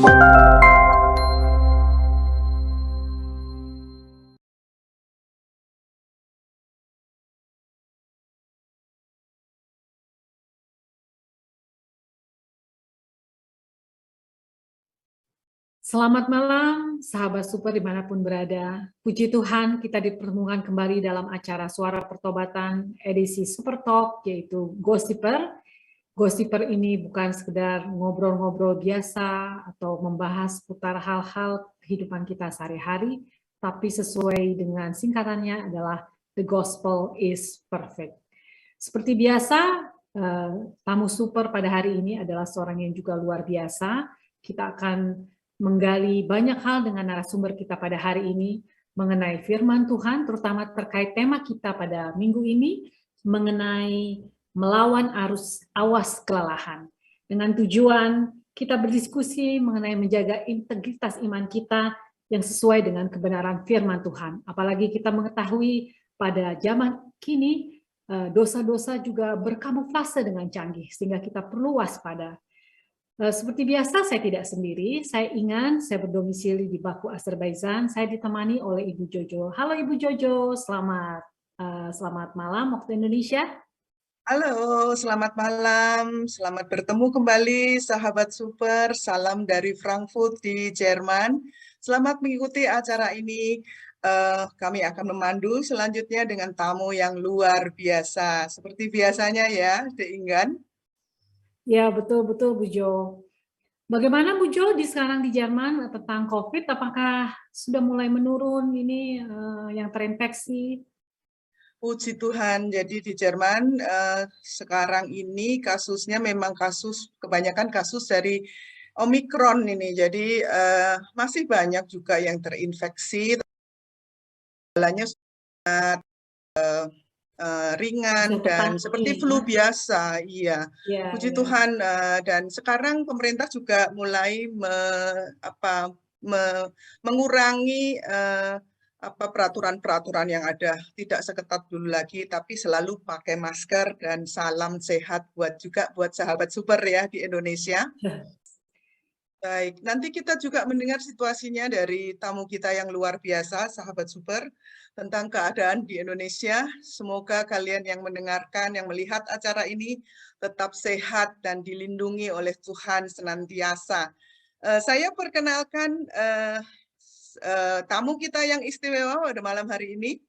Selamat malam, sahabat super dimanapun berada. Puji Tuhan, kita dipertemukan kembali dalam acara Suara Pertobatan edisi Super Talk, yaitu Gossiper. Gossiper ini bukan sekedar ngobrol-ngobrol biasa atau membahas putar hal-hal kehidupan kita sehari-hari, tapi sesuai dengan singkatannya adalah The Gospel is Perfect. Seperti biasa, tamu super pada hari ini adalah seorang yang juga luar biasa. Kita akan menggali banyak hal dengan narasumber kita pada hari ini mengenai firman Tuhan, terutama terkait tema kita pada minggu ini mengenai melawan arus awas kelelahan. Dengan tujuan kita berdiskusi mengenai menjaga integritas iman kita yang sesuai dengan kebenaran firman Tuhan. Apalagi kita mengetahui pada zaman kini dosa-dosa juga berkamuflase dengan canggih, sehingga kita perlu waspada. Seperti biasa, saya tidak sendiri. Saya Ingan, saya berdomisili di Baku, Azerbaijan. Saya ditemani oleh Ibu Jojo. Halo Ibu Jojo, selamat malam waktu Indonesia. Halo, selamat malam. Selamat bertemu kembali sahabat super. Salam dari Frankfurt di Jerman. Selamat mengikuti acara ini. Kami akan memandu selanjutnya dengan tamu yang luar biasa. Seperti biasanya ya, De Ingan. Ya, betul-betul Bu Jo. Bagaimana Bu Jo sekarang di Jerman tentang COVID? Apakah sudah mulai menurun ini yang terinfeksi? Puji Tuhan, jadi di Jerman sekarang ini kasusnya memang kebanyakan kasus dari Omikron ini. Jadi masih banyak juga yang terinfeksi. Gejalanya ringan dan seperti flu biasa, iya. Puji Tuhan, dan sekarang pemerintah juga mulai mengurangi peraturan-peraturan yang ada, tidak seketat dulu lagi, tapi selalu pakai masker dan salam sehat buat sahabat super ya di Indonesia. Baik, nanti kita juga mendengar situasinya dari tamu kita yang luar biasa, sahabat super, tentang keadaan di Indonesia. Semoga kalian yang mendengarkan, yang melihat acara ini tetap sehat dan dilindungi oleh Tuhan senantiasa. Saya perkenalkan tamu kita yang istimewa pada malam hari ini,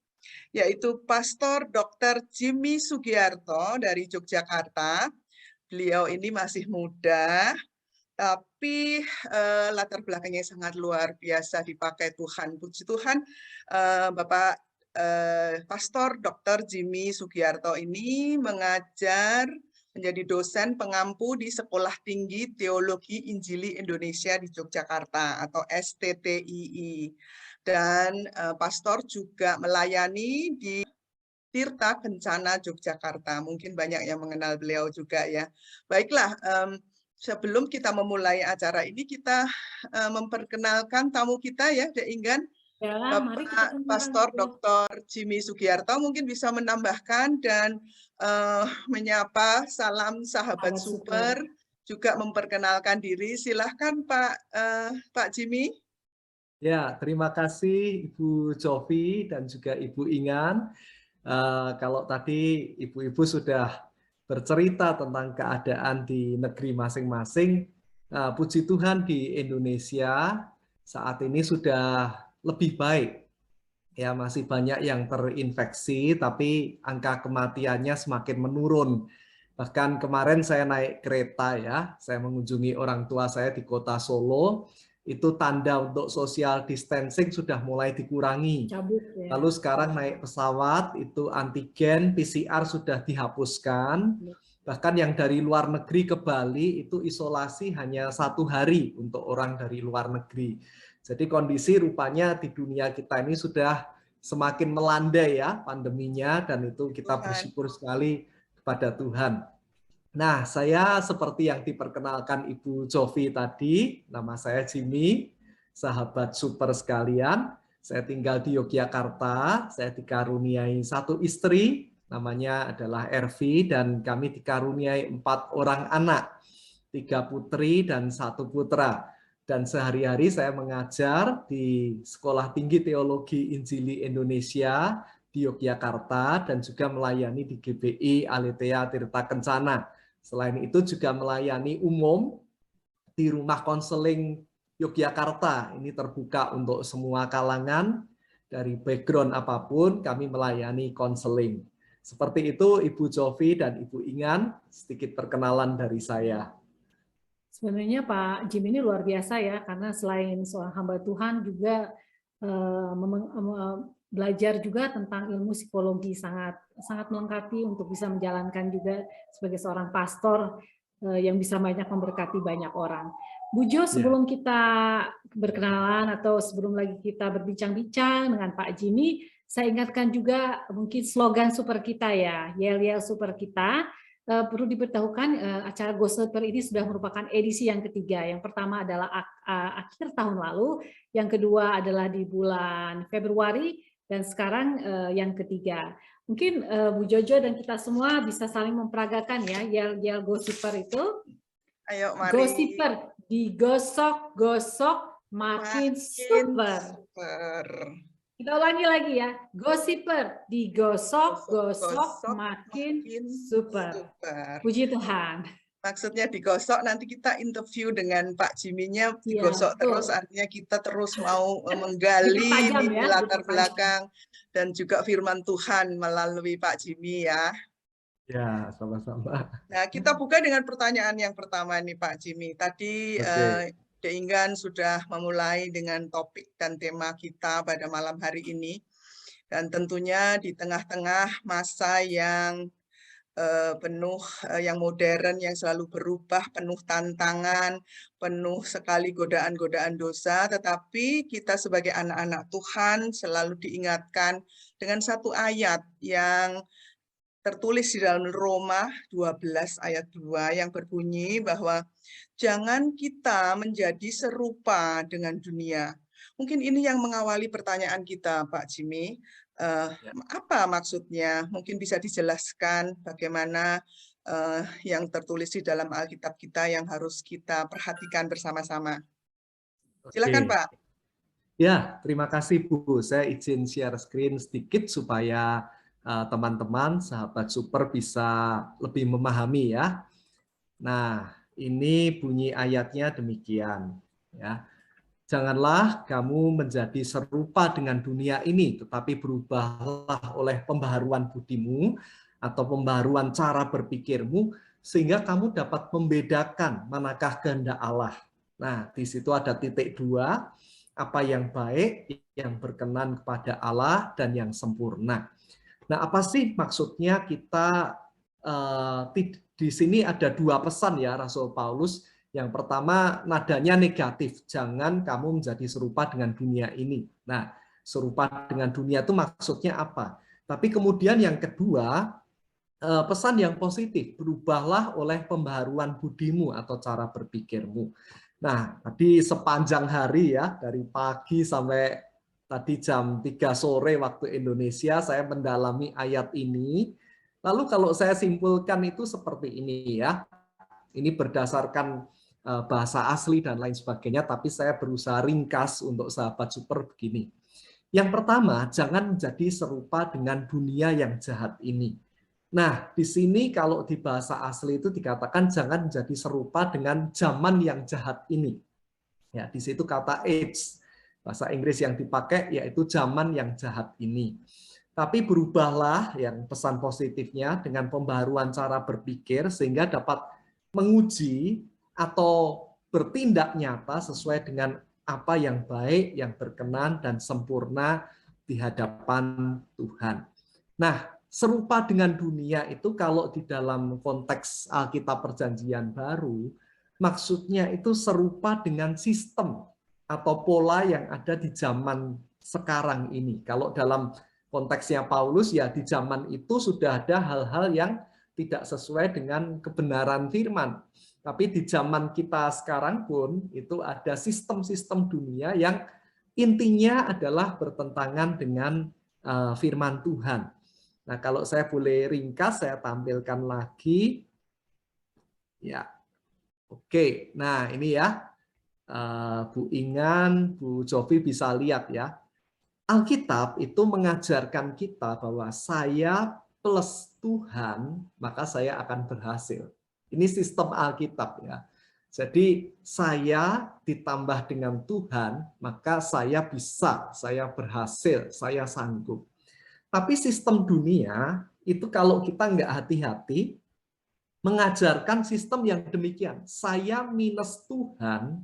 yaitu Pastor Dr. Jimmy Sugiarto dari Yogyakarta. Beliau ini masih muda, tapi latar belakangnya sangat luar biasa dipakai Tuhan. Puji Tuhan, Bapak Pastor Dr. Jimmy Sugiarto ini mengajar menjadi dosen pengampu di Sekolah Tinggi Teologi Injili Indonesia di Yogyakarta atau STTII. Dan Pastor juga melayani di Tirta Kencana Yogyakarta. Mungkin banyak yang mengenal beliau juga ya. Baiklah, sebelum kita memulai acara ini, kita memperkenalkan tamu kita ya, De Ingan. Ya, Bapak Pastor Dr. Jimmy Sugiarto mungkin bisa menambahkan dan menyapa salam sahabat super, juga memperkenalkan diri. Silahkan Pak Jimmy. Ya, terima kasih Ibu Jovi dan juga Ibu Ingan. Kalau tadi ibu-ibu sudah bercerita tentang keadaan di negeri masing-masing, puji Tuhan di Indonesia saat ini sudah lebih baik. Ya, masih banyak yang terinfeksi, tapi angka kematiannya semakin menurun. Bahkan kemarin saya naik kereta ya, saya mengunjungi orang tua saya di kota Solo, itu tanda untuk social distancing sudah mulai dikurangi. Lalu sekarang naik pesawat, itu antigen, PCR sudah dihapuskan. Bahkan yang dari luar negeri ke Bali itu isolasi hanya 1 hari untuk orang dari luar negeri. Jadi kondisi rupanya di dunia kita ini sudah semakin melandai ya pandeminya, dan itu kita bersyukur sekali kepada Tuhan. Nah, saya seperti yang diperkenalkan Ibu Jovi tadi, nama saya Jimmy, sahabat super sekalian. Saya tinggal di Yogyakarta, saya dikaruniai 1 istri, namanya adalah Ervi, dan kami dikaruniai 4 orang anak, 3 putri dan 1 putra. dan sehari-hari saya mengajar di Sekolah Tinggi Teologi Injili Indonesia di Yogyakarta dan juga melayani di GBI Aletheia Tirta Kencana. Selain itu juga melayani umum di Rumah Konseling Yogyakarta. Ini terbuka untuk semua kalangan, dari background apapun kami melayani konseling. Seperti itu Ibu Jovi dan Ibu Ingan, sedikit perkenalan dari saya. Sebenarnya Pak Jim ini luar biasa ya, karena selain seorang hamba Tuhan juga belajar juga tentang ilmu psikologi, sangat melengkapi untuk bisa menjalankan juga sebagai seorang pastor yang bisa banyak memberkati banyak orang. Bu Jo, sebelum kita berkenalan atau sebelum lagi kita berbincang-bincang dengan Pak Jimmy, saya ingatkan juga mungkin slogan super kita ya, Yel-Yel super kita. Perlu diberitahukan acara Gospel ini sudah merupakan edisi yang ketiga. Yang pertama adalah akhir tahun lalu, yang kedua adalah di bulan Februari, dan sekarang yang ketiga. Mungkin Bu Jojo dan kita semua bisa saling memperagakan ya, Yel-Yel Gossiper itu. Ayo mari. Gossiper, digosok-gosok makin super. Kita ulangi lagi ya, Gossiper, digosok-gosok makin super. Puji Tuhan. Maksudnya digosok, nanti kita interview dengan Pak Jimmy-nya, digosok terus, artinya kita terus mau menggali di latar belakang dan juga firman Tuhan melalui Pak Jimmy ya. Ya, sama-sama. Nah, kita buka dengan pertanyaan yang pertama nih Pak Jimmy. Tadi Ingan sudah memulai dengan topik dan tema kita pada malam hari ini. Dan tentunya di tengah-tengah masa yang penuh, yang modern, yang selalu berubah, penuh tantangan, penuh sekali godaan-godaan dosa, tetapi kita sebagai anak-anak Tuhan selalu diingatkan dengan satu ayat yang tertulis di dalam Roma 12 ayat 2 yang berbunyi bahwa jangan kita menjadi serupa dengan dunia. Mungkin ini yang mengawali pertanyaan kita, Pak Jimmy. Apa maksudnya? Mungkin bisa dijelaskan bagaimana yang tertulis di dalam Alkitab kita yang harus kita perhatikan bersama-sama. Silakan, Pak. Ya, terima kasih Bu. Saya izin share screen sedikit supaya teman-teman, sahabat super bisa lebih memahami ya. Nah, ini bunyi ayatnya demikian. Ya. Janganlah kamu menjadi serupa dengan dunia ini, tetapi berubahlah oleh pembaharuan budimu atau pembaharuan cara berpikirmu, sehingga kamu dapat membedakan manakah kehendak Allah. Nah, di situ ada titik 2, apa yang baik, yang berkenan kepada Allah, dan yang sempurna. Nah, apa sih maksudnya kita di sini ada 2 pesan ya Rasul Paulus. Yang pertama nadanya negatif, jangan kamu menjadi serupa dengan dunia ini. Nah, serupa dengan dunia itu maksudnya apa? Tapi kemudian yang kedua, pesan yang positif, berubahlah oleh pembaharuan budimu atau cara berpikirmu. Nah, tadi sepanjang hari ya, dari pagi sampai tadi jam 3 sore waktu Indonesia, saya mendalami ayat ini. Lalu kalau saya simpulkan itu seperti ini ya. Ini berdasarkan bahasa asli dan lain sebagainya, tapi saya berusaha ringkas untuk sahabat super begini. Yang pertama, jangan menjadi serupa dengan dunia yang jahat ini. Nah, di sini kalau di bahasa asli itu dikatakan jangan menjadi serupa dengan zaman yang jahat ini. Ya, di situ kata age. Bahasa Inggris yang dipakai yaitu zaman yang jahat ini. Tapi berubahlah yang pesan positifnya dengan pembaharuan cara berpikir sehingga dapat menguji atau bertindak nyata sesuai dengan apa yang baik, yang berkenan dan sempurna di hadapan Tuhan. Nah, serupa dengan dunia itu kalau di dalam konteks Alkitab Perjanjian Baru, maksudnya itu serupa dengan sistem atau pola yang ada di zaman sekarang ini. Kalau dalam konteksnya Paulus, ya di zaman itu sudah ada hal-hal yang tidak sesuai dengan kebenaran firman. Tapi di zaman kita sekarang pun itu ada sistem-sistem dunia yang intinya adalah bertentangan dengan firman Tuhan. Nah, kalau saya boleh ringkas, saya tampilkan lagi. Ya, oke. Nah, ini ya. Bu Ingan, Bu Jovi bisa lihat ya. Alkitab itu mengajarkan kita bahwa saya plus Tuhan, maka saya akan berhasil. Ini sistem Alkitab ya. Jadi saya ditambah dengan Tuhan, maka saya bisa, saya berhasil, saya sanggup. Tapi sistem dunia itu kalau kita nggak hati-hati, mengajarkan sistem yang demikian. Saya minus Tuhan,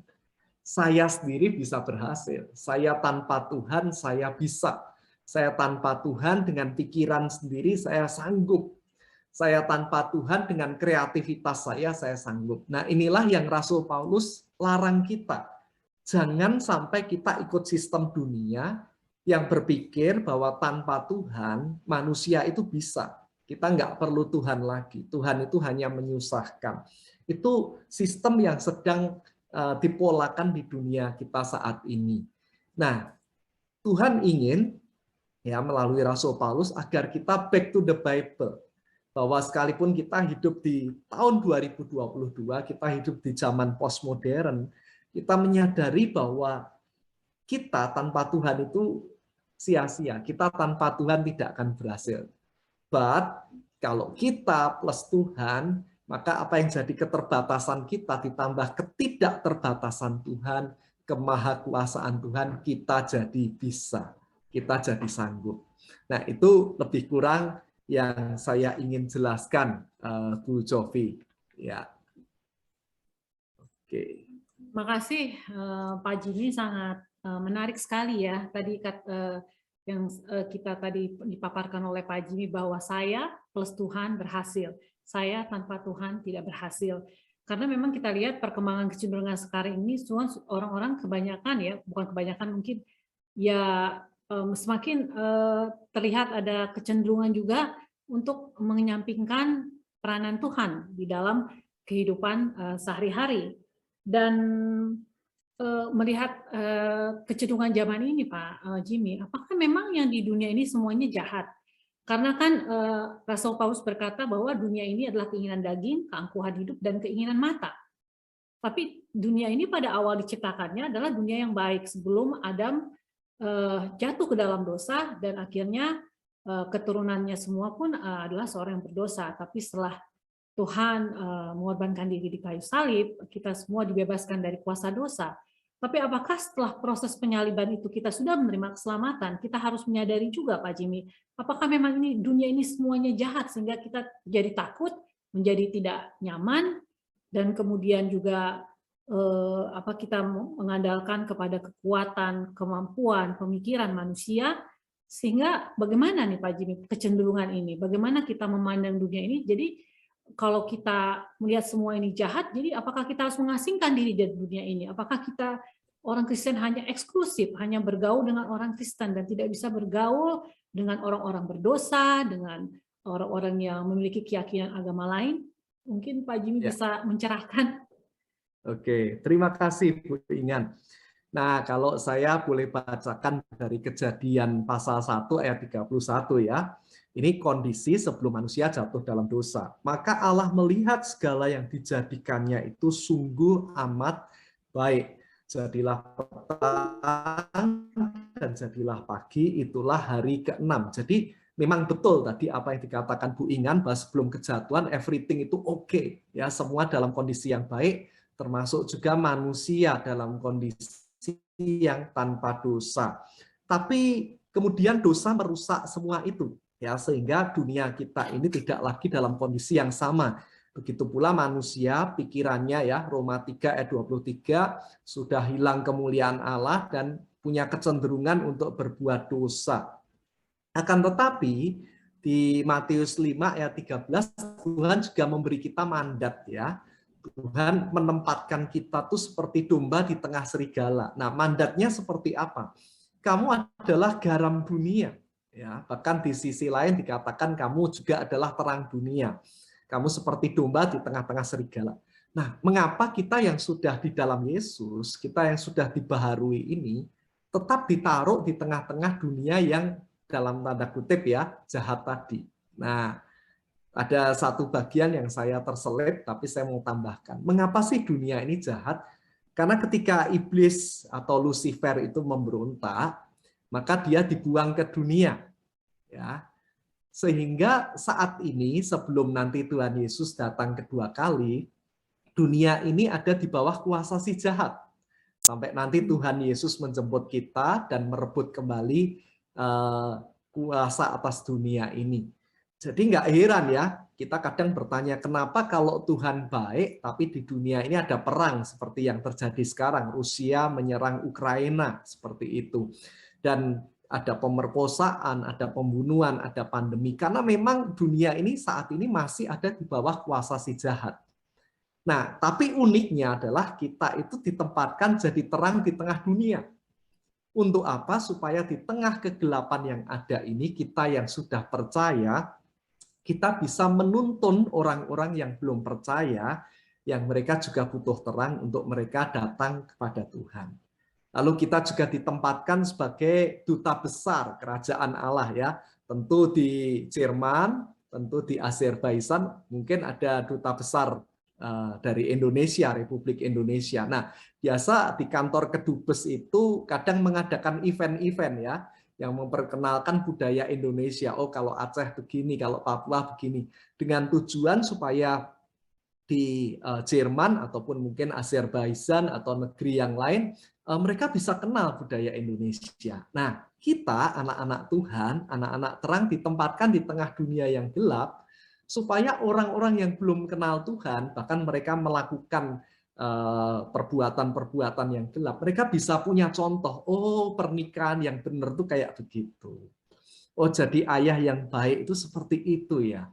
saya sendiri bisa berhasil. Saya tanpa Tuhan, saya bisa. Saya tanpa Tuhan dengan pikiran sendiri, saya sanggup. Saya tanpa Tuhan dengan kreativitas saya sanggup. Nah, inilah yang Rasul Paulus larang kita. Jangan sampai kita ikut sistem dunia yang berpikir bahwa tanpa Tuhan, manusia itu bisa. Kita nggak perlu Tuhan lagi. Tuhan itu hanya menyusahkan. Itu sistem yang sedang dipolakan di dunia kita saat ini. Nah, Tuhan ingin ya melalui Rasul Paulus agar kita back to the Bible. Bahwa sekalipun kita hidup di tahun 2022, kita hidup di zaman postmodern, kita menyadari bahwa kita tanpa Tuhan itu sia-sia. Kita tanpa Tuhan tidak akan berhasil. But kalau kita plus Tuhan, maka apa yang jadi keterbatasan kita ditambah ketidakterbatasan Tuhan, kemahakuasaan Tuhan, kita jadi bisa, kita jadi sanggup. Nah, itu lebih kurang yang saya ingin jelaskan, Bu Jovi. Ya, oke. Makasih, Pak Jimmy, sangat menarik sekali ya. Tadi yang kita tadi dipaparkan oleh Pak Jimmy bahwa saya plus Tuhan berhasil. Saya tanpa Tuhan tidak berhasil. Karena memang kita lihat perkembangan kecenderungan sekarang ini, semua orang-orang kebanyakan ya, bukan kebanyakan mungkin, ya semakin terlihat ada kecenderungan juga untuk menyampingkan peranan Tuhan di dalam kehidupan sehari-hari. Dan melihat kecenderungan zaman ini, Pak Jimmy, apakah memang yang di dunia ini semuanya jahat? Karena kan Rasul Paulus berkata bahwa dunia ini adalah keinginan daging, keangkuhan hidup, dan keinginan mata. Tapi dunia ini pada awal diciptakannya adalah dunia yang baik sebelum Adam jatuh ke dalam dosa, dan akhirnya keturunannya semua pun adalah seorang yang berdosa. Tapi setelah Tuhan mengorbankan diri di kayu salib, kita semua dibebaskan dari kuasa dosa. Tapi apakah setelah proses penyaliban itu kita sudah menerima keselamatan? Kita harus menyadari juga, Pak Jimmy, apakah memang ini dunia ini semuanya jahat sehingga kita jadi takut, menjadi tidak nyaman, dan kemudian juga kita mengandalkan kepada kekuatan, kemampuan, pemikiran manusia, sehingga bagaimana nih Pak Jimmy kecenderungan ini? Bagaimana kita memandang dunia ini? Jadi kalau kita melihat semua ini jahat, jadi apakah kita harus mengasingkan diri dari dunia ini? Apakah kita orang Kristen hanya eksklusif, hanya bergaul dengan orang Kristen dan tidak bisa bergaul dengan orang-orang berdosa, dengan orang-orang yang memiliki keyakinan agama lain? Mungkin Pak Jimmy bisa mencerahkan. Oke, terima kasih Bu Ingan. Nah, kalau saya boleh bacakan dari Kejadian pasal 1 ayat 31 ya. Ini kondisi sebelum manusia jatuh dalam dosa. Maka Allah melihat segala yang dijadikannya itu sungguh amat baik. Jadilah petang dan jadilah pagi, itulah hari ke-6. Jadi memang betul tadi apa yang dikatakan Bu Ingan bahwa sebelum kejatuhan everything itu oke. Ya, semua dalam kondisi yang baik, termasuk juga manusia dalam kondisi yang tanpa dosa. Tapi kemudian dosa merusak semua itu. Ya, sehingga dunia kita ini tidak lagi dalam kondisi yang sama. Begitu pula manusia, pikirannya ya, Roma 3 ayat 23, sudah hilang kemuliaan Allah dan punya kecenderungan untuk berbuat dosa. Akan tetapi, di Matius 5 ayat 13, Tuhan juga memberi kita mandat ya. Tuhan menempatkan kita tuh seperti domba di tengah serigala. Nah, mandatnya seperti apa? Kamu adalah garam dunia. Ya, bahkan di sisi lain dikatakan kamu juga adalah terang dunia. Kamu seperti domba di tengah-tengah serigala. Nah, mengapa kita yang sudah di dalam Yesus, kita yang sudah dibaharui ini, tetap ditaruh di tengah-tengah dunia yang dalam tanda kutip ya, jahat tadi. Nah, ada satu bagian yang saya terselip, tapi saya mau tambahkan. Mengapa sih dunia ini jahat? Karena ketika iblis atau Lucifer itu memberontak, maka dia dibuang ke dunia. Ya. Sehingga saat ini sebelum nanti Tuhan Yesus datang kedua kali, dunia ini ada di bawah kuasa si jahat. Sampai nanti Tuhan Yesus menjemput kita dan merebut kembali kuasa atas dunia ini. Jadi nggak heran ya, kita kadang bertanya kenapa kalau Tuhan baik, tapi di dunia ini ada perang seperti yang terjadi sekarang. Rusia menyerang Ukraina, seperti itu. Dan ada pemerkosaan, ada pembunuhan, ada pandemi. Karena memang dunia ini saat ini masih ada di bawah kuasa si jahat. Nah, tapi uniknya adalah kita itu ditempatkan jadi terang di tengah dunia. Untuk apa? Supaya di tengah kegelapan yang ada ini, kita yang sudah percaya, kita bisa menuntun orang-orang yang belum percaya, yang mereka juga butuh terang untuk mereka datang kepada Tuhan. Lalu kita juga ditempatkan sebagai duta besar kerajaan Allah ya. Tentu di Jerman, tentu di Azerbaijan, mungkin ada duta besar dari Indonesia, Republik Indonesia. Nah, biasa di kantor kedubes itu kadang mengadakan event-event ya, yang memperkenalkan budaya Indonesia. Oh, kalau Aceh begini, kalau Papua begini. Dengan tujuan supaya di Jerman ataupun mungkin Azerbaijan atau negeri yang lain, mereka bisa kenal budaya Indonesia. Nah, kita anak-anak Tuhan, anak-anak terang ditempatkan di tengah dunia yang gelap, supaya orang-orang yang belum kenal Tuhan, bahkan mereka melakukan perbuatan-perbuatan yang gelap, mereka bisa punya contoh, oh pernikahan yang benar tuh kayak begitu. Oh jadi ayah yang baik itu seperti itu ya.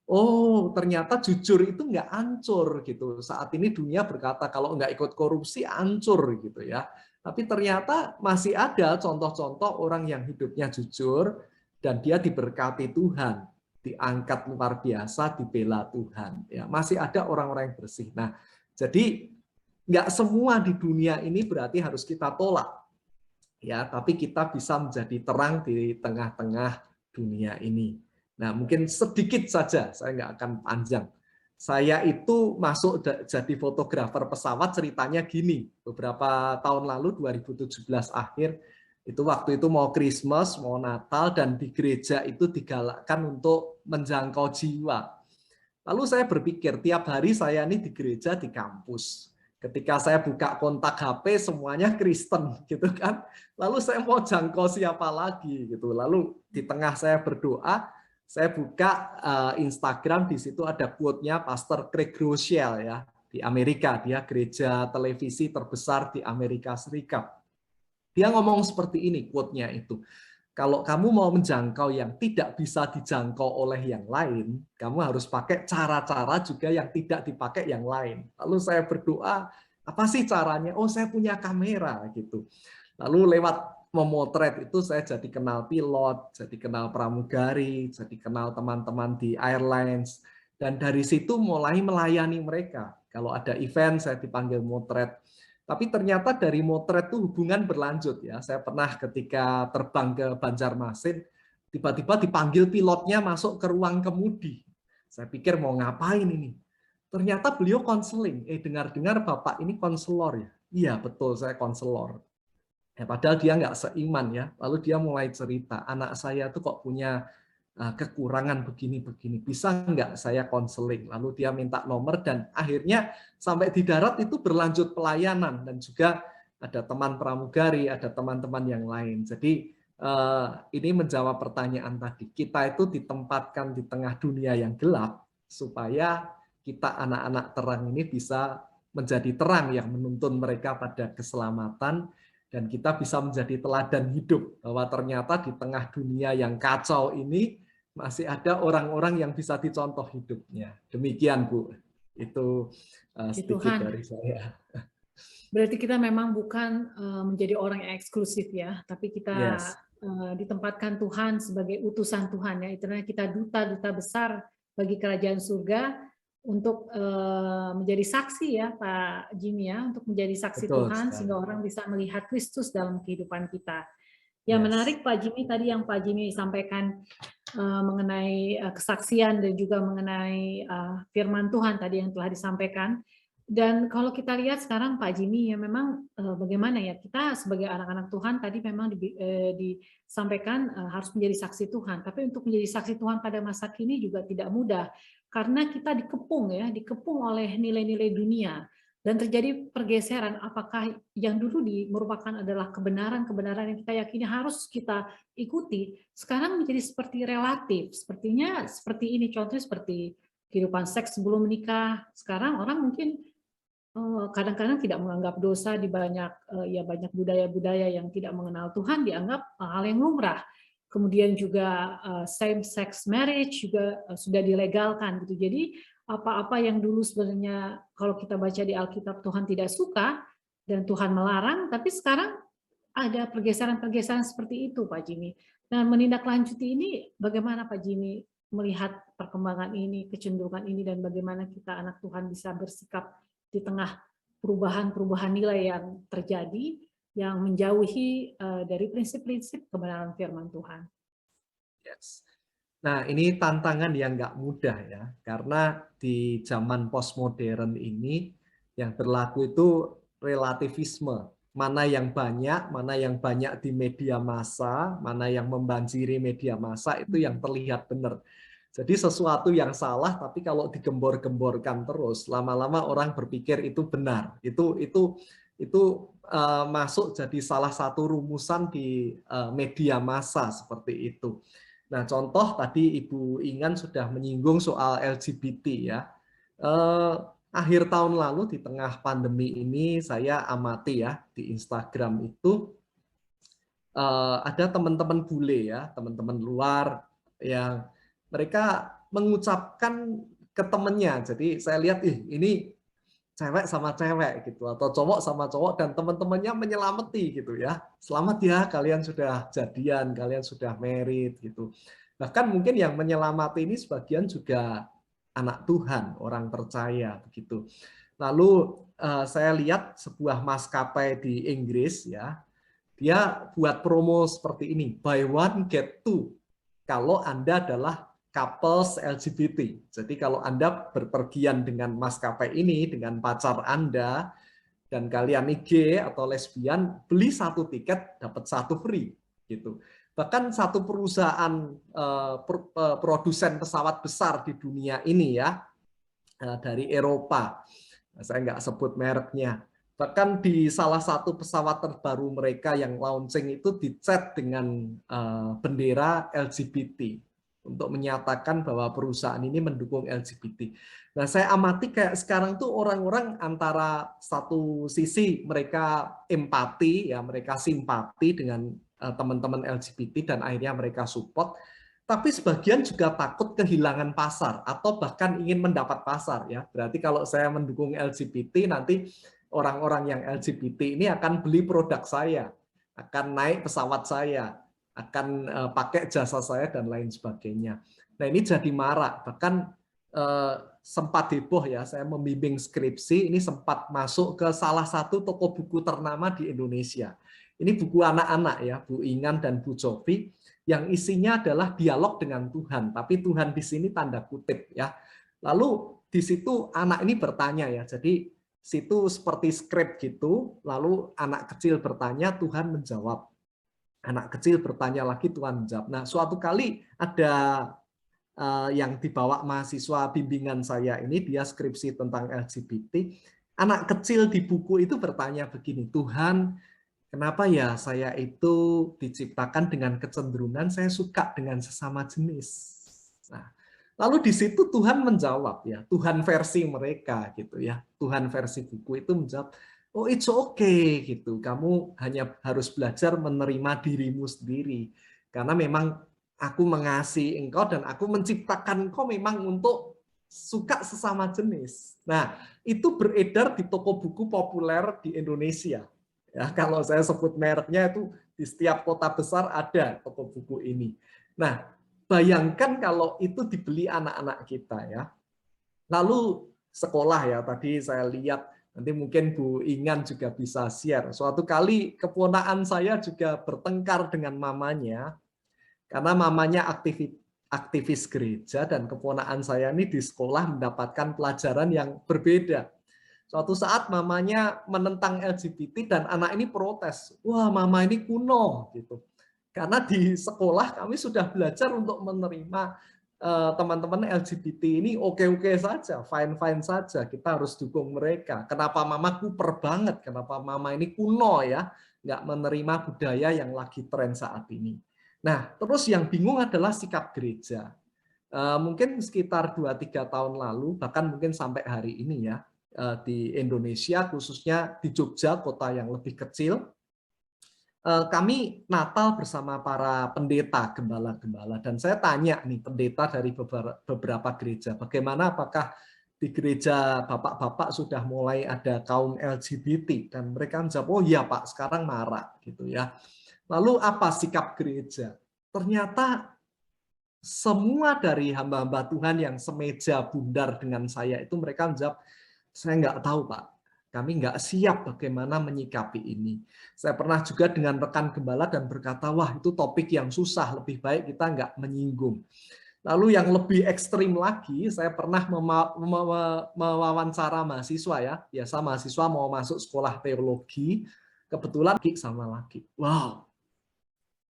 Oh ternyata jujur itu nggak hancur gitu. Saat ini dunia berkata kalau nggak ikut korupsi hancur gitu ya. Tapi ternyata masih ada contoh-contoh orang yang hidupnya jujur dan dia diberkati Tuhan, diangkat luar biasa, dibela Tuhan. Ya masih ada orang-orang yang bersih. Nah jadi nggak semua di dunia ini berarti harus kita tolak. Ya, tapi kita bisa menjadi terang di tengah-tengah dunia ini. Nah, mungkin sedikit saja, saya nggak akan panjang. Saya itu masuk jadi fotografer pesawat, ceritanya gini. Beberapa tahun lalu, 2017 akhir, itu waktu itu mau Christmas, mau Natal, dan di gereja itu digalakkan untuk menjangkau jiwa. Lalu saya berpikir, tiap hari saya ini di gereja, di kampus. Ketika saya buka kontak HP, semuanya Kristen, gitu kan. Lalu saya mau jangkau siapa lagi, gitu. Lalu di tengah saya berdoa, saya buka Instagram, di situ ada quote-nya Pastor Craig Groeschel ya, di Amerika. Dia gereja televisi terbesar di Amerika Serikat. Dia ngomong seperti ini, quote-nya itu. Kalau kamu mau menjangkau yang tidak bisa dijangkau oleh yang lain, kamu harus pakai cara-cara juga yang tidak dipakai yang lain. Lalu saya berdoa, apa sih caranya? Oh, saya punya kamera gitu. Lalu lewat memotret itu saya jadi kenal pilot, jadi kenal pramugari, jadi kenal teman-teman di airlines, dan dari situ mulai melayani mereka. Kalau ada event saya dipanggil motret. Tapi ternyata dari motret itu hubungan berlanjut ya. Saya pernah ketika terbang ke Banjarmasin, tiba-tiba dipanggil pilotnya masuk ke ruang kemudi. Saya pikir mau ngapain ini? Ternyata beliau konseling. Dengar-dengar Bapak ini konselor ya? Iya betul, saya konselor. Ya, padahal dia nggak seiman ya. Lalu dia mulai cerita, anak saya tuh kok punya kekurangan begini-begini, bisa nggak saya konseling? Lalu dia minta nomor dan akhirnya sampai di darat itu berlanjut pelayanan dan juga ada teman pramugari, ada teman-teman yang lain. Jadi ini menjawab pertanyaan tadi. Kita itu ditempatkan di tengah dunia yang gelap supaya kita anak-anak terang ini bisa menjadi terang yang menuntun mereka pada keselamatan dan kita bisa menjadi teladan hidup bahwa ternyata di tengah dunia yang kacau ini masih ada orang-orang yang bisa dicontoh hidupnya. Demikian Bu, itu sedikit Tuhan. dari saya. Berarti kita memang bukan menjadi orang yang eksklusif ya, tapi kita ditempatkan Tuhan sebagai utusan Tuhan ya. Itulah kita duta-duta besar bagi kerajaan surga untuk menjadi saksi ya Pak Jimmy ya, untuk menjadi saksi Betul, Tuhan sekali. sehingga orang bisa melihat Kristus dalam kehidupan kita. Yang menarik Pak Jimmy tadi yang Pak Jimmy sampaikan mengenai kesaksian dan juga mengenai firman Tuhan tadi yang telah disampaikan. Dan kalau kita lihat sekarang Pak Jimmy, ya memang bagaimana ya, kita sebagai anak-anak Tuhan tadi memang disampaikan harus menjadi saksi Tuhan. Tapi untuk menjadi saksi Tuhan pada masa kini juga tidak mudah. Karena kita dikepung oleh nilai-nilai dunia. Dan terjadi pergeseran, apakah yang dulu merupakan adalah kebenaran-kebenaran yang kita yakini harus kita ikuti, sekarang menjadi seperti relatif. Sepertinya seperti ini, contohnya seperti kehidupan seks sebelum menikah. Sekarang orang mungkin kadang-kadang tidak menganggap dosa di banyak budaya-budaya yang tidak mengenal Tuhan dianggap hal yang lumrah. Kemudian juga same sex marriage juga sudah dilegalkan gitu. Jadi apa-apa yang dulu sebenarnya kalau kita baca di Alkitab Tuhan tidak suka dan Tuhan melarang, tapi sekarang ada pergeseran-pergeseran seperti itu, Pak Jimmy. Nah, menindaklanjuti ini bagaimana Pak Jimmy melihat perkembangan ini, kecenderungan ini, dan bagaimana kita anak Tuhan bisa bersikap di tengah perubahan-perubahan nilai yang terjadi yang menjauhi dari prinsip-prinsip kebenaran firman Tuhan. Yes. Nah, ini tantangan yang nggak mudah ya, karena di zaman postmodern ini yang berlaku itu relativisme. Mana yang banyak di media massa, mana yang membanjiri media massa itu yang terlihat benar. Jadi sesuatu yang salah, tapi kalau digembor-gemborkan terus, lama-lama orang berpikir itu benar. Itu masuk jadi salah satu rumusan di media massa seperti itu. Nah, contoh tadi Ibu Ingan sudah menyinggung soal LGBT ya. Akhir tahun lalu di tengah pandemi ini saya amati ya di Instagram itu ada teman-teman bule ya, teman-teman luar yang mereka mengucapkan ke temennya. Jadi saya lihat, ini cewek sama cewek gitu, atau cowok sama cowok, dan teman-temannya menyelamati gitu ya. Selamat ya, kalian sudah jadian, kalian sudah married gitu. Bahkan mungkin yang menyelamati ini sebagian juga anak Tuhan, orang percaya begitu. Lalu saya lihat sebuah maskapai di Inggris ya, dia buat promo seperti ini, buy one get two kalau Anda adalah couples LGBT. Jadi kalau Anda berpergian dengan maskapai ini, dengan pacar Anda, dan kalian gay atau lesbian, beli satu tiket, dapat satu free. Gitu. Bahkan satu perusahaan produsen pesawat besar di dunia ini ya, dari Eropa, saya nggak sebut mereknya, bahkan di salah satu pesawat terbaru mereka yang launching itu dicat dengan bendera LGBT untuk menyatakan bahwa perusahaan ini mendukung LGBT. Nah, saya amati kayak sekarang tuh orang-orang antara satu sisi mereka empati, ya mereka simpati dengan teman-teman LGBT dan akhirnya mereka support, tapi sebagian juga takut kehilangan pasar atau bahkan ingin mendapat pasar ya. Berarti kalau saya mendukung LGBT nanti orang-orang yang LGBT ini akan beli produk saya, akan naik pesawat saya, akan pakai jasa saya dan lain sebagainya. Nah, ini jadi marak, bahkan sempat heboh ya, saya membimbing skripsi, ini sempat masuk ke salah satu toko buku ternama di Indonesia. Ini buku anak-anak ya, Bu Ingan dan Bu Cofi, yang isinya adalah dialog dengan Tuhan, tapi Tuhan di sini tanda kutip ya. Lalu di situ anak ini bertanya ya, jadi situ seperti skrip gitu, lalu anak kecil bertanya, Tuhan menjawab. Anak kecil bertanya lagi, Tuhan menjawab. Nah, suatu kali ada yang dibawa mahasiswa bimbingan saya ini, dia skripsi tentang LGBT. Anak kecil di buku itu bertanya begini, Tuhan, kenapa ya saya itu diciptakan dengan kecenderungan saya suka dengan sesama jenis. Nah, lalu di situ Tuhan menjawab ya, Tuhan versi mereka gitu ya, Tuhan versi buku itu menjawab, oh it's okay gitu, kamu hanya harus belajar menerima dirimu sendiri, karena memang aku mengasihi engkau dan aku menciptakan engkau memang untuk suka sesama jenis. Nah, itu beredar di toko buku populer di Indonesia. Ya, kalau saya sebut mereknya itu di setiap kota besar ada toko buku ini. Nah, bayangkan kalau itu dibeli anak-anak kita ya. Lalu sekolah ya, tadi saya lihat, nanti mungkin Bu Ingan juga bisa share. Suatu kali keponakan saya juga bertengkar dengan mamanya, karena mamanya aktivis gereja dan keponakan saya ini di sekolah mendapatkan pelajaran yang berbeda. Suatu saat mamanya menentang LGBT dan anak ini protes. Wah, mama ini kuno gitu. Karena di sekolah kami sudah belajar untuk menerima teman-teman LGBT ini oke-oke saja, fine-fine saja. Kita harus dukung mereka. Kenapa mama kuper banget? Kenapa mama ini kuno ya? Nggak menerima budaya yang lagi tren saat ini. Nah, terus yang bingung adalah sikap gereja. Mungkin sekitar 2-3 tahun lalu, bahkan mungkin sampai hari ini ya, di Indonesia, khususnya di Jogja, kota yang lebih kecil, kami Natal bersama para pendeta, gembala-gembala. Dan saya tanya nih pendeta dari beberapa gereja, bagaimana apakah di gereja bapak-bapak sudah mulai ada kaum LGBT? Dan mereka menjawab, oh iya Pak, sekarang marak gitu ya. Lalu apa sikap gereja? Ternyata semua dari hamba-hamba Tuhan yang semeja bundar dengan saya itu mereka menjawab, saya nggak tahu Pak, kami nggak siap bagaimana menyikapi ini. Saya pernah juga dengan rekan gembala dan berkata, wah itu topik yang susah, lebih baik kita nggak menyinggung. Lalu yang lebih ekstrim lagi, saya pernah mewawancara mahasiswa ya, biasa mahasiswa mau masuk sekolah teologi, kebetulan sama laki. Wow.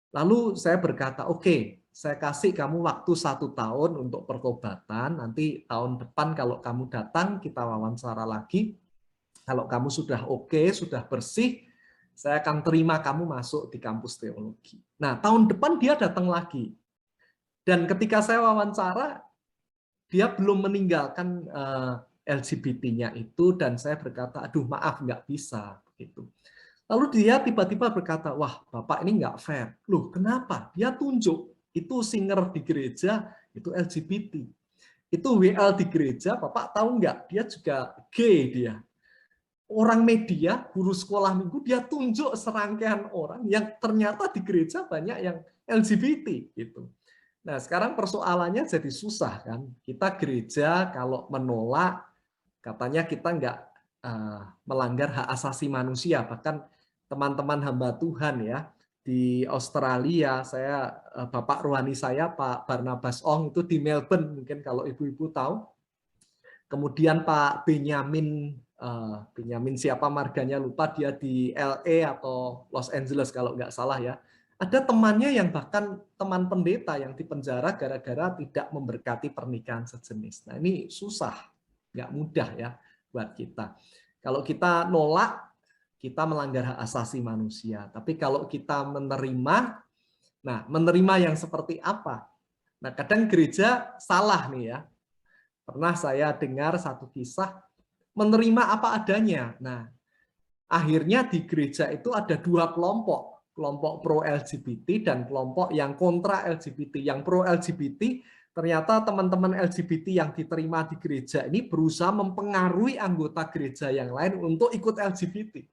Lalu saya berkata, oke, saya kasih kamu waktu 1 tahun untuk pertobatan, nanti tahun depan kalau kamu datang, kita wawancara lagi. Kalau kamu sudah oke, sudah bersih, saya akan terima kamu masuk di kampus teologi. Nah, tahun depan dia datang lagi. Dan ketika saya wawancara, dia belum meninggalkan LGBT-nya itu, dan saya berkata, aduh maaf, nggak bisa. Begitu. Lalu dia tiba-tiba berkata, wah Bapak ini nggak fair. Loh kenapa? Dia tunjuk, itu singer di gereja, itu LGBT. Itu WL di gereja, Bapak tahu nggak? Dia juga gay dia. Orang media, guru sekolah minggu, dia tunjuk serangkaian orang yang ternyata di gereja banyak yang LGBT. Gitu. Nah sekarang persoalannya jadi susah kan. Kita gereja kalau menolak, katanya kita nggak melanggar hak asasi manusia, bahkan teman-teman hamba Tuhan ya di Australia, saya Bapak rohani saya Pak Barnabas Ong itu di Melbourne, mungkin kalau ibu-ibu tahu. Kemudian Pak Benyamin siapa marganya lupa, dia di LA atau Los Angeles kalau nggak salah ya. Ada temannya yang bahkan teman pendeta yang dipenjara gara-gara tidak memberkati pernikahan sejenis. Nah ini susah, nggak mudah ya buat kita. Kalau kita nolak, kita melanggar hak asasi manusia. Tapi kalau kita menerima, nah menerima yang seperti apa? Nah kadang gereja salah nih ya. Pernah saya dengar satu kisah, menerima apa adanya. Nah akhirnya di gereja itu ada 2 kelompok. Kelompok pro-LGBT dan kelompok yang kontra LGBT. Yang pro-LGBT, ternyata teman-teman LGBT yang diterima di gereja ini berusaha mempengaruhi anggota gereja yang lain untuk ikut LGBT.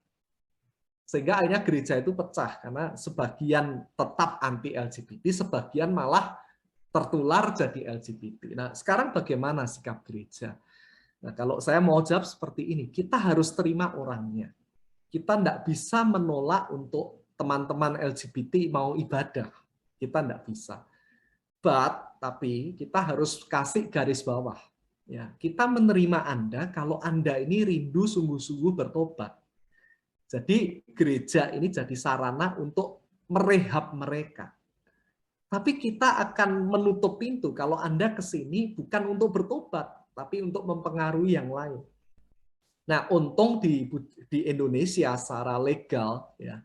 Sehingga akhirnya gereja itu pecah, karena sebagian tetap anti-LGBT, sebagian malah tertular jadi LGBT. Nah, sekarang bagaimana sikap gereja? Nah, kalau saya mau jawab seperti ini, kita harus terima orangnya. Kita tidak bisa menolak untuk teman-teman LGBT mau ibadah. Kita tidak bisa. Tapi kita harus kasih garis bawah. Ya, kita menerima Anda kalau Anda ini rindu sungguh-sungguh bertobat. Jadi gereja ini jadi sarana untuk merehab mereka. Tapi kita akan menutup pintu kalau Anda ke sini bukan untuk bertobat, tapi untuk mempengaruhi yang lain. Nah, untung di Indonesia secara legal ya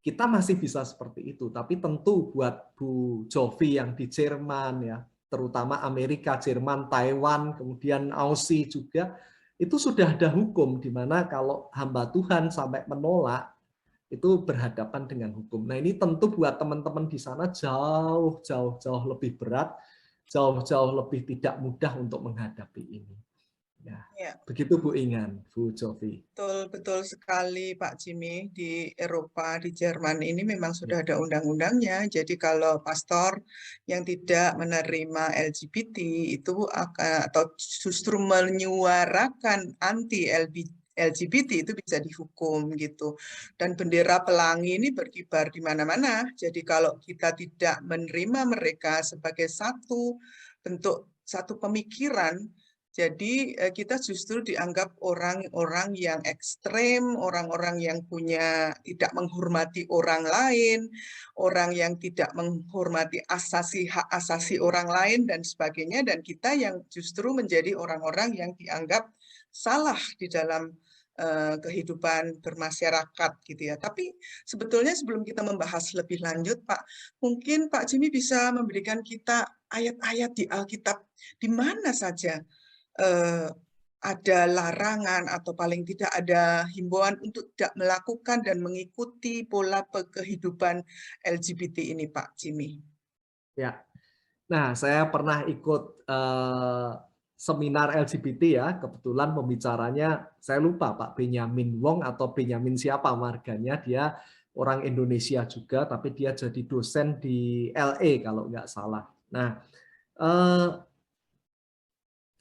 kita masih bisa seperti itu. Tapi tentu buat Bu Jovi yang di Jerman ya, terutama Amerika, Jerman, Taiwan, kemudian Aussie juga, itu sudah ada hukum di mana kalau hamba Tuhan sampai menolak itu berhadapan dengan hukum. Nah, ini tentu buat teman-teman di sana jauh lebih berat, jauh lebih tidak mudah untuk menghadapi ini. Ya, begitu Bu Ingan, Bu Jovi. Betul sekali Pak Jimmy. Di Eropa, di Jerman ini memang sudah ada undang-undangnya. Jadi kalau pastor yang tidak menerima LGBT itu akan, atau justru menyuarakan anti LGBT itu bisa dihukum gitu. Dan bendera pelangi ini berkibar di mana-mana. Jadi kalau kita tidak menerima mereka sebagai satu bentuk, satu pemikiran, Jadi kita justru dianggap orang-orang yang ekstrem, orang-orang yang tidak menghormati orang lain, orang yang tidak menghormati hak asasi orang lain dan sebagainya, dan kita yang justru menjadi orang-orang yang dianggap salah di dalam kehidupan bermasyarakat gitu ya. Tapi sebetulnya sebelum kita membahas lebih lanjut, Pak, mungkin Pak Jimmy bisa memberikan kita ayat-ayat di Alkitab di mana saja ada larangan atau paling tidak ada himbauan untuk tidak melakukan dan mengikuti pola kehidupan LGBT ini, Pak Jimmy. Ya, nah saya pernah ikut seminar LGBT ya, kebetulan pembicaranya saya lupa Pak Benyamin Wong atau Benyamin siapa marganya, dia orang Indonesia juga, tapi dia jadi dosen di LA kalau nggak salah. Nah,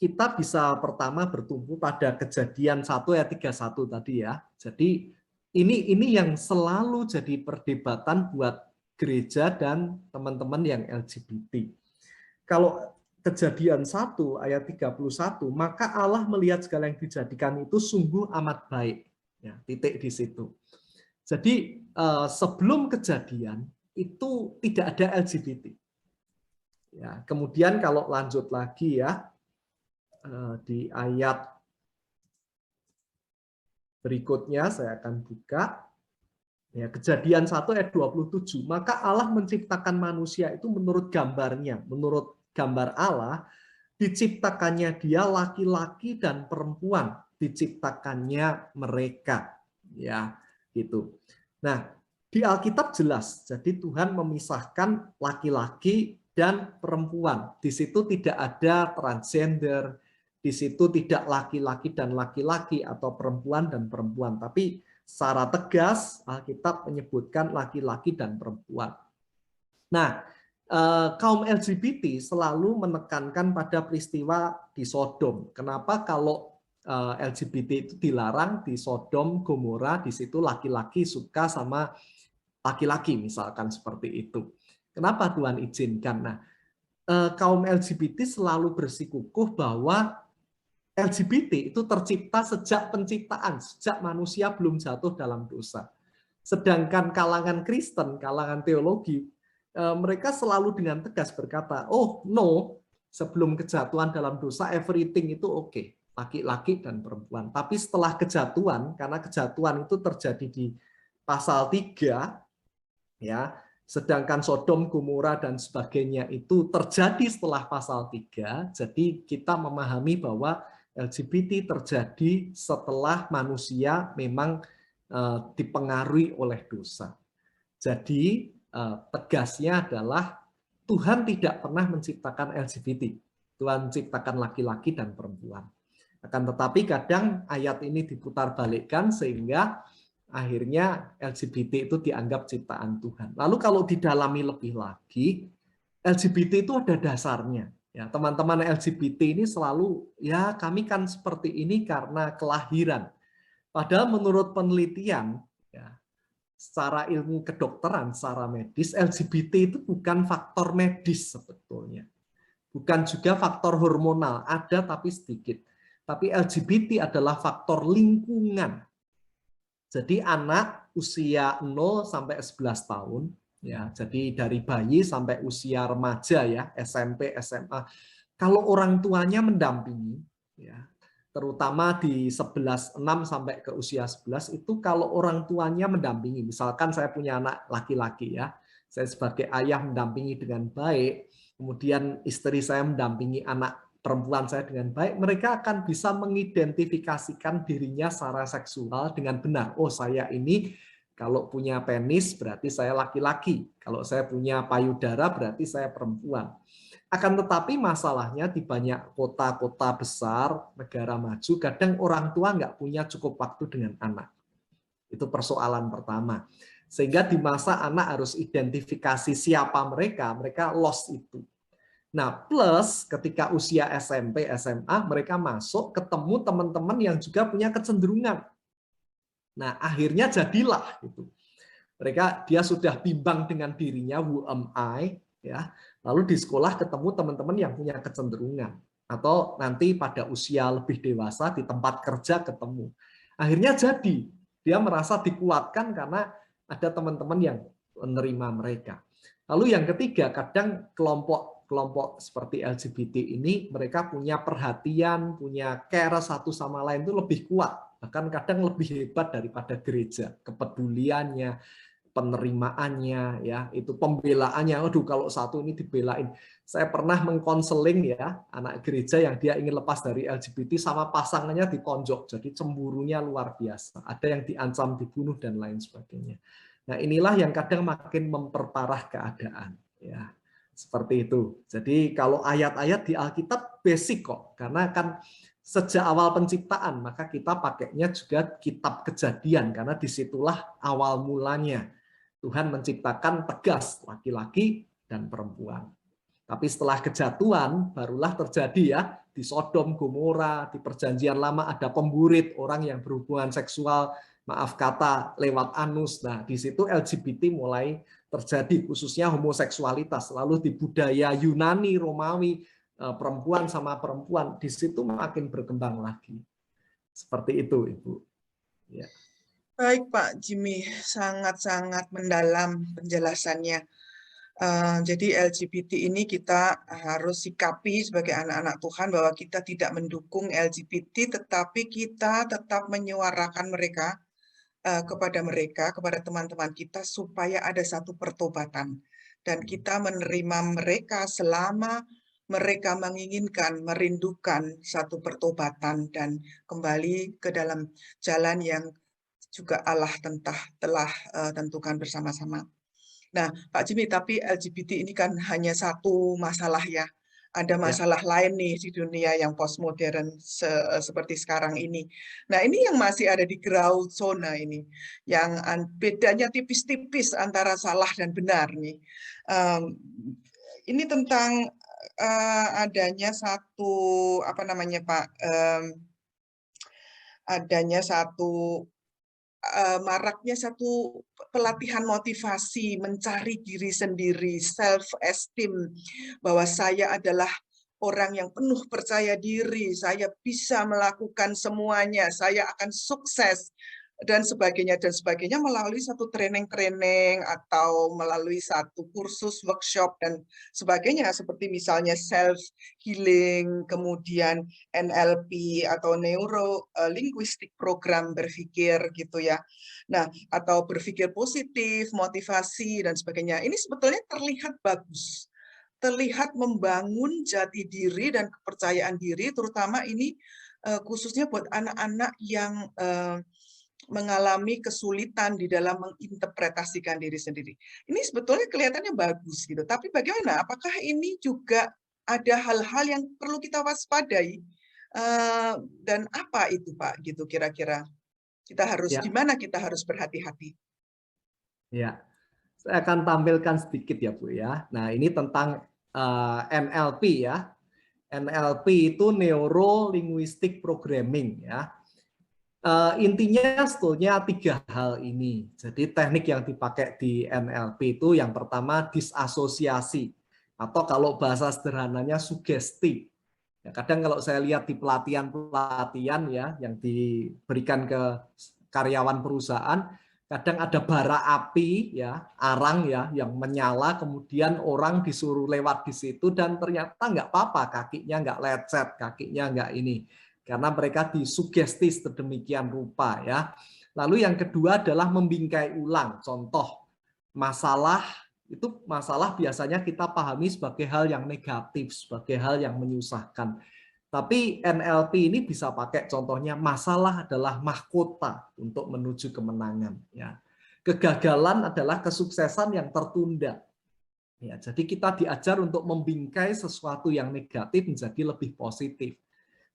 kita bisa pertama bertumpu pada Kejadian 1 ayat 31 tadi ya. Jadi ini yang selalu jadi perdebatan buat gereja dan teman-teman yang LGBT. Kalau Kejadian 1 ayat 31, maka Allah melihat segala yang dijadikan itu sungguh amat baik. Ya, titik di situ. Jadi sebelum kejadian itu tidak ada LGBT. Ya, kemudian kalau lanjut lagi ya, di ayat berikutnya saya akan buka ya, Kejadian 1 ayat 27, maka Allah menciptakan manusia itu menurut gambarnya, menurut gambar Allah diciptakannya dia laki-laki dan perempuan, diciptakannya mereka ya gitu. Nah, di Alkitab jelas, jadi Tuhan memisahkan laki-laki dan perempuan. Di situ tidak ada transgender, di situ tidak laki-laki dan laki-laki atau perempuan dan perempuan, tapi secara tegas Alkitab menyebutkan laki-laki dan perempuan. Nah, kaum LGBT selalu menekankan pada peristiwa di Sodom. Kenapa kalau LGBT itu dilarang di Sodom, Gomora, di situ laki-laki suka sama laki-laki misalkan seperti itu. Kenapa Tuhan izinkan? Nah, kaum LGBT selalu bersikukuh bahwa LGBT itu tercipta sejak penciptaan, sejak manusia belum jatuh dalam dosa. Sedangkan kalangan Kristen, kalangan teologi, mereka selalu dengan tegas berkata, oh no, sebelum kejatuhan dalam dosa, everything itu oke, laki-laki dan perempuan. Tapi setelah kejatuhan, karena kejatuhan itu terjadi di pasal 3, ya, sedangkan Sodom, Gomora, dan sebagainya itu terjadi setelah pasal 3, jadi kita memahami bahwa LGBT terjadi setelah manusia memang dipengaruhi oleh dosa. Jadi tegasnya adalah Tuhan tidak pernah menciptakan LGBT. Tuhan menciptakan laki-laki dan perempuan. Akan tetapi kadang ayat ini diputarbalikkan sehingga akhirnya LGBT itu dianggap ciptaan Tuhan. Lalu kalau didalami lebih lagi, LGBT itu ada dasarnya. Ya, teman-teman LGBT ini selalu, ya kami kan seperti ini karena kelahiran. Padahal menurut penelitian, ya, secara ilmu kedokteran, secara medis, LGBT itu bukan faktor medis sebetulnya. Bukan juga faktor hormonal, ada tapi sedikit. Tapi LGBT adalah faktor lingkungan. Jadi anak usia 0 sampai 11 tahun, ya, jadi dari bayi sampai usia remaja ya, SMP, SMA, kalau orang tuanya mendampingi, ya, terutama di 11, 6 sampai ke usia 11 itu kalau orang tuanya mendampingi, misalkan saya punya anak laki-laki ya, saya sebagai ayah mendampingi dengan baik, kemudian istri saya mendampingi anak perempuan saya dengan baik, mereka akan bisa mengidentifikasikan dirinya secara seksual dengan benar. Oh, saya ini kalau punya penis berarti saya laki-laki, kalau saya punya payudara berarti saya perempuan. Akan tetapi masalahnya di banyak kota-kota besar, negara maju, kadang orang tua nggak punya cukup waktu dengan anak. Itu persoalan pertama. Sehingga di masa anak harus identifikasi siapa mereka lost itu. Nah, plus ketika usia SMP, SMA, mereka masuk ketemu teman-teman yang juga punya kecenderungan. Nah, akhirnya jadilah gitu. Dia sudah bimbang dengan dirinya, who am I, ya. Lalu di sekolah ketemu teman-teman yang punya kecenderungan. atau nanti pada usia lebih dewasa di tempat kerja ketemu. Akhirnya jadi, dia merasa dikuatkan karena ada teman-teman yang menerima mereka. Lalu yang ketiga, kadang kelompok seperti LGBT ini mereka punya perhatian, punya care satu sama lain itu lebih kuat, bahkan kadang lebih hebat daripada gereja. Kepeduliannya, penerimaannya, ya itu pembelaannya. Aduh, kalau satu ini dibelain. Saya pernah mengkonseling ya anak gereja yang dia ingin lepas dari LGBT sama pasangannya ditonjok, jadi cemburunya luar biasa. Ada yang diancam dibunuh dan lain sebagainya. Nah, inilah yang kadang makin memperparah keadaan, ya. Seperti itu. Jadi kalau ayat-ayat di Alkitab basic kok, karena kan sejak awal penciptaan maka kita pakainya juga kitab Kejadian karena disitulah awal mulanya. Tuhan menciptakan tegas laki-laki dan perempuan. Tapi setelah kejatuhan barulah terjadi ya di Sodom, Gomora, di Perjanjian Lama ada pemburit, orang yang berhubungan seksual, maaf kata, lewat anus. Nah, di situ LGBT mulai terjadi, khususnya homoseksualitas. Lalu di budaya Yunani, Romawi, perempuan sama perempuan, di situ makin berkembang lagi. Seperti itu, Ibu. Ya. Baik, Pak Jimmy, sangat-sangat mendalam penjelasannya. Jadi LGBT ini kita harus sikapi sebagai anak-anak Tuhan bahwa kita tidak mendukung LGBT, tetapi kita tetap menyuarakan mereka kepada teman-teman kita supaya ada satu pertobatan. Dan kita menerima mereka selama mereka menginginkan, merindukan satu pertobatan dan kembali ke dalam jalan yang juga Allah telah tentukan bersama-sama. Nah, Pak Jimmy, tapi LGBT ini kan hanya satu masalah ya. Ada masalah lain nih di dunia yang postmodern seperti sekarang ini. Nah, ini yang masih ada di grau zona ini, yang bedanya tipis-tipis antara salah dan benar nih. Ini tentang adanya satu apa namanya Pak? Adanya satu maraknya satu pelatihan motivasi, mencari diri sendiri, self-esteem, bahwa saya adalah orang yang penuh percaya diri, saya bisa melakukan semuanya, saya akan sukses, dan sebagainya melalui satu training atau melalui satu kursus, workshop, dan sebagainya, seperti misalnya self-healing, kemudian NLP atau Neuro Linguistic Program berpikir gitu ya. Nah, atau berpikir positif, motivasi, dan sebagainya. Ini sebetulnya terlihat bagus. Terlihat membangun jati diri dan kepercayaan diri, terutama ini khususnya buat anak-anak yang mengalami kesulitan di dalam menginterpretasikan diri sendiri. Ini sebetulnya kelihatannya bagus gitu, tapi bagaimana? Apakah ini juga ada hal-hal yang perlu kita waspadai? Dan apa itu, Pak? Gitu kira-kira. Kita harus gimana kita harus berhati-hati? Ya, saya akan tampilkan sedikit ya Bu ya. Nah ini tentang NLP ya. NLP itu Neuro Linguistic Programming ya. Intinya sebetulnya 3 hal ini. Jadi teknik yang dipakai di NLP itu yang pertama disasosiasi atau kalau bahasa sederhananya sugesti. Ya, kadang kalau saya lihat di pelatihan ya yang diberikan ke karyawan perusahaan, kadang ada bara api ya, arang ya yang menyala, kemudian orang disuruh lewat di situ dan ternyata nggak apa-apa, kakinya nggak lecet, kakinya nggak ini. Karena mereka disugesti sedemikian rupa ya. Lalu yang kedua adalah membingkai ulang. Contoh masalah itu biasanya kita pahami sebagai hal yang negatif, sebagai hal yang menyusahkan. Tapi NLP ini bisa pakai contohnya masalah adalah mahkota untuk menuju kemenangan ya. Kegagalan adalah kesuksesan yang tertunda. Ya, jadi kita diajar untuk membingkai sesuatu yang negatif menjadi lebih positif.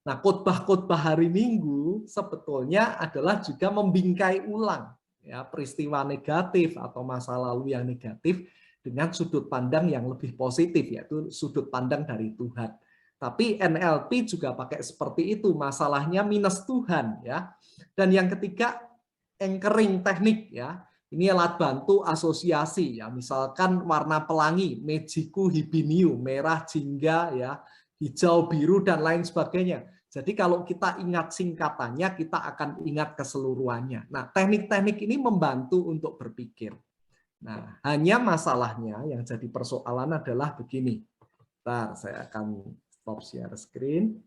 Nah, khotbah-khotbah hari Minggu sebetulnya adalah juga membingkai ulang ya peristiwa negatif atau masa lalu yang negatif dengan sudut pandang yang lebih positif, yaitu sudut pandang dari Tuhan. Tapi NLP juga pakai seperti itu, masalahnya minus Tuhan ya. Dan yang ketiga anchoring teknik ya. Ini alat bantu asosiasi ya. Misalkan warna pelangi, Mejiku Hibiniu, merah jingga ya. hijau, biru, dan lain sebagainya. Jadi kalau kita ingat singkatannya, kita akan ingat keseluruhannya. Nah, teknik-teknik ini membantu untuk berpikir. Nah, hanya masalahnya yang jadi persoalan adalah begini. Bentar, saya akan stop share screen.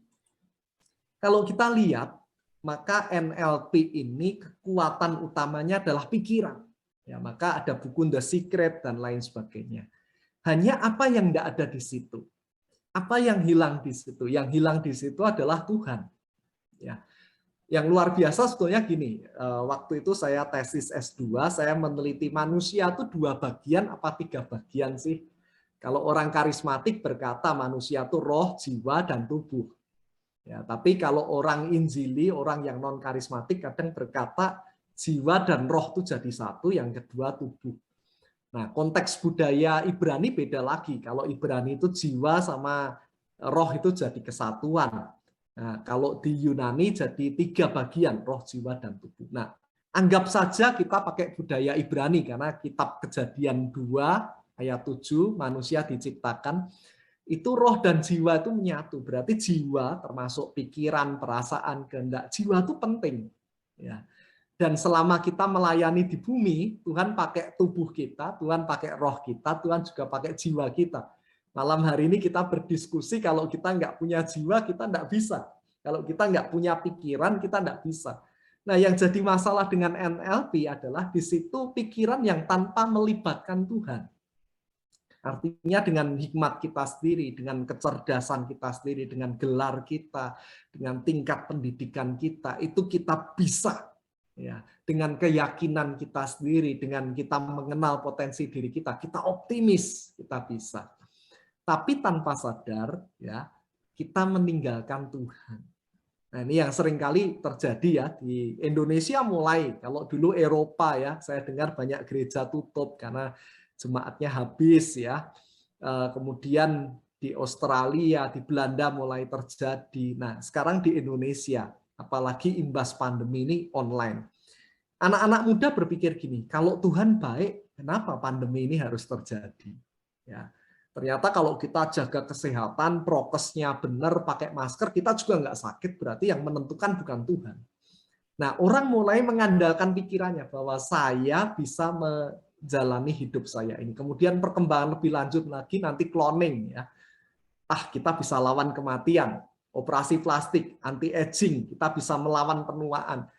Kalau kita lihat, maka NLP ini kekuatan utamanya adalah pikiran. Ya, maka ada buku The Secret dan lain sebagainya. Hanya apa yang tidak ada di situ? Apa yang hilang di situ? Yang hilang di situ adalah Tuhan. Ya. Yang luar biasa sebetulnya gini, waktu itu saya tesis S2, saya meneliti manusia itu 2 bagian apa 3 bagian sih? Kalau orang karismatik berkata manusia itu roh, jiwa, dan tubuh. Ya, tapi kalau orang Injili, orang yang non karismatik kadang berkata jiwa dan roh itu jadi satu, yang kedua tubuh. Nah, konteks budaya Ibrani beda lagi. Kalau Ibrani itu jiwa sama roh itu jadi kesatuan. Nah, kalau di Yunani jadi 3 bagian, roh, jiwa, dan tubuh. Nah, anggap saja kita pakai budaya Ibrani karena kitab Kejadian 2 ayat 7 manusia diciptakan itu roh dan jiwa itu menyatu. Berarti jiwa termasuk pikiran, perasaan, kehendak. Jiwa itu penting. Ya. Dan selama kita melayani di bumi, Tuhan pakai tubuh kita, Tuhan pakai roh kita, Tuhan juga pakai jiwa kita. Malam hari ini kita berdiskusi, kalau kita nggak punya jiwa, kita nggak bisa. Kalau kita nggak punya pikiran, kita nggak bisa. Nah, yang jadi masalah dengan NLP adalah di situ pikiran yang tanpa melibatkan Tuhan. Artinya dengan hikmat kita sendiri, dengan kecerdasan kita sendiri, dengan gelar kita, dengan tingkat pendidikan kita, itu kita bisa. Ya, dengan keyakinan kita sendiri, dengan kita mengenal potensi diri kita optimis, kita bisa. Tapi tanpa sadar, ya, kita meninggalkan Tuhan. Nah, ini yang seringkali terjadi ya di Indonesia mulai. Kalau dulu Eropa ya, saya dengar banyak gereja tutup karena jemaatnya habis ya. Kemudian di Australia, di Belanda mulai terjadi. Nah, sekarang di Indonesia, apalagi imbas pandemi ini online. Anak-anak muda berpikir gini, kalau Tuhan baik, kenapa pandemi ini harus terjadi? Ya, ternyata kalau kita jaga kesehatan, prokesnya benar, pakai masker, kita juga nggak sakit, berarti yang menentukan bukan Tuhan. Nah, orang mulai mengandalkan pikirannya bahwa saya bisa menjalani hidup saya ini. Kemudian perkembangan lebih lanjut lagi, nanti cloning. Ya. Kita bisa lawan kematian, operasi plastik, anti-aging, kita bisa melawan penuaan.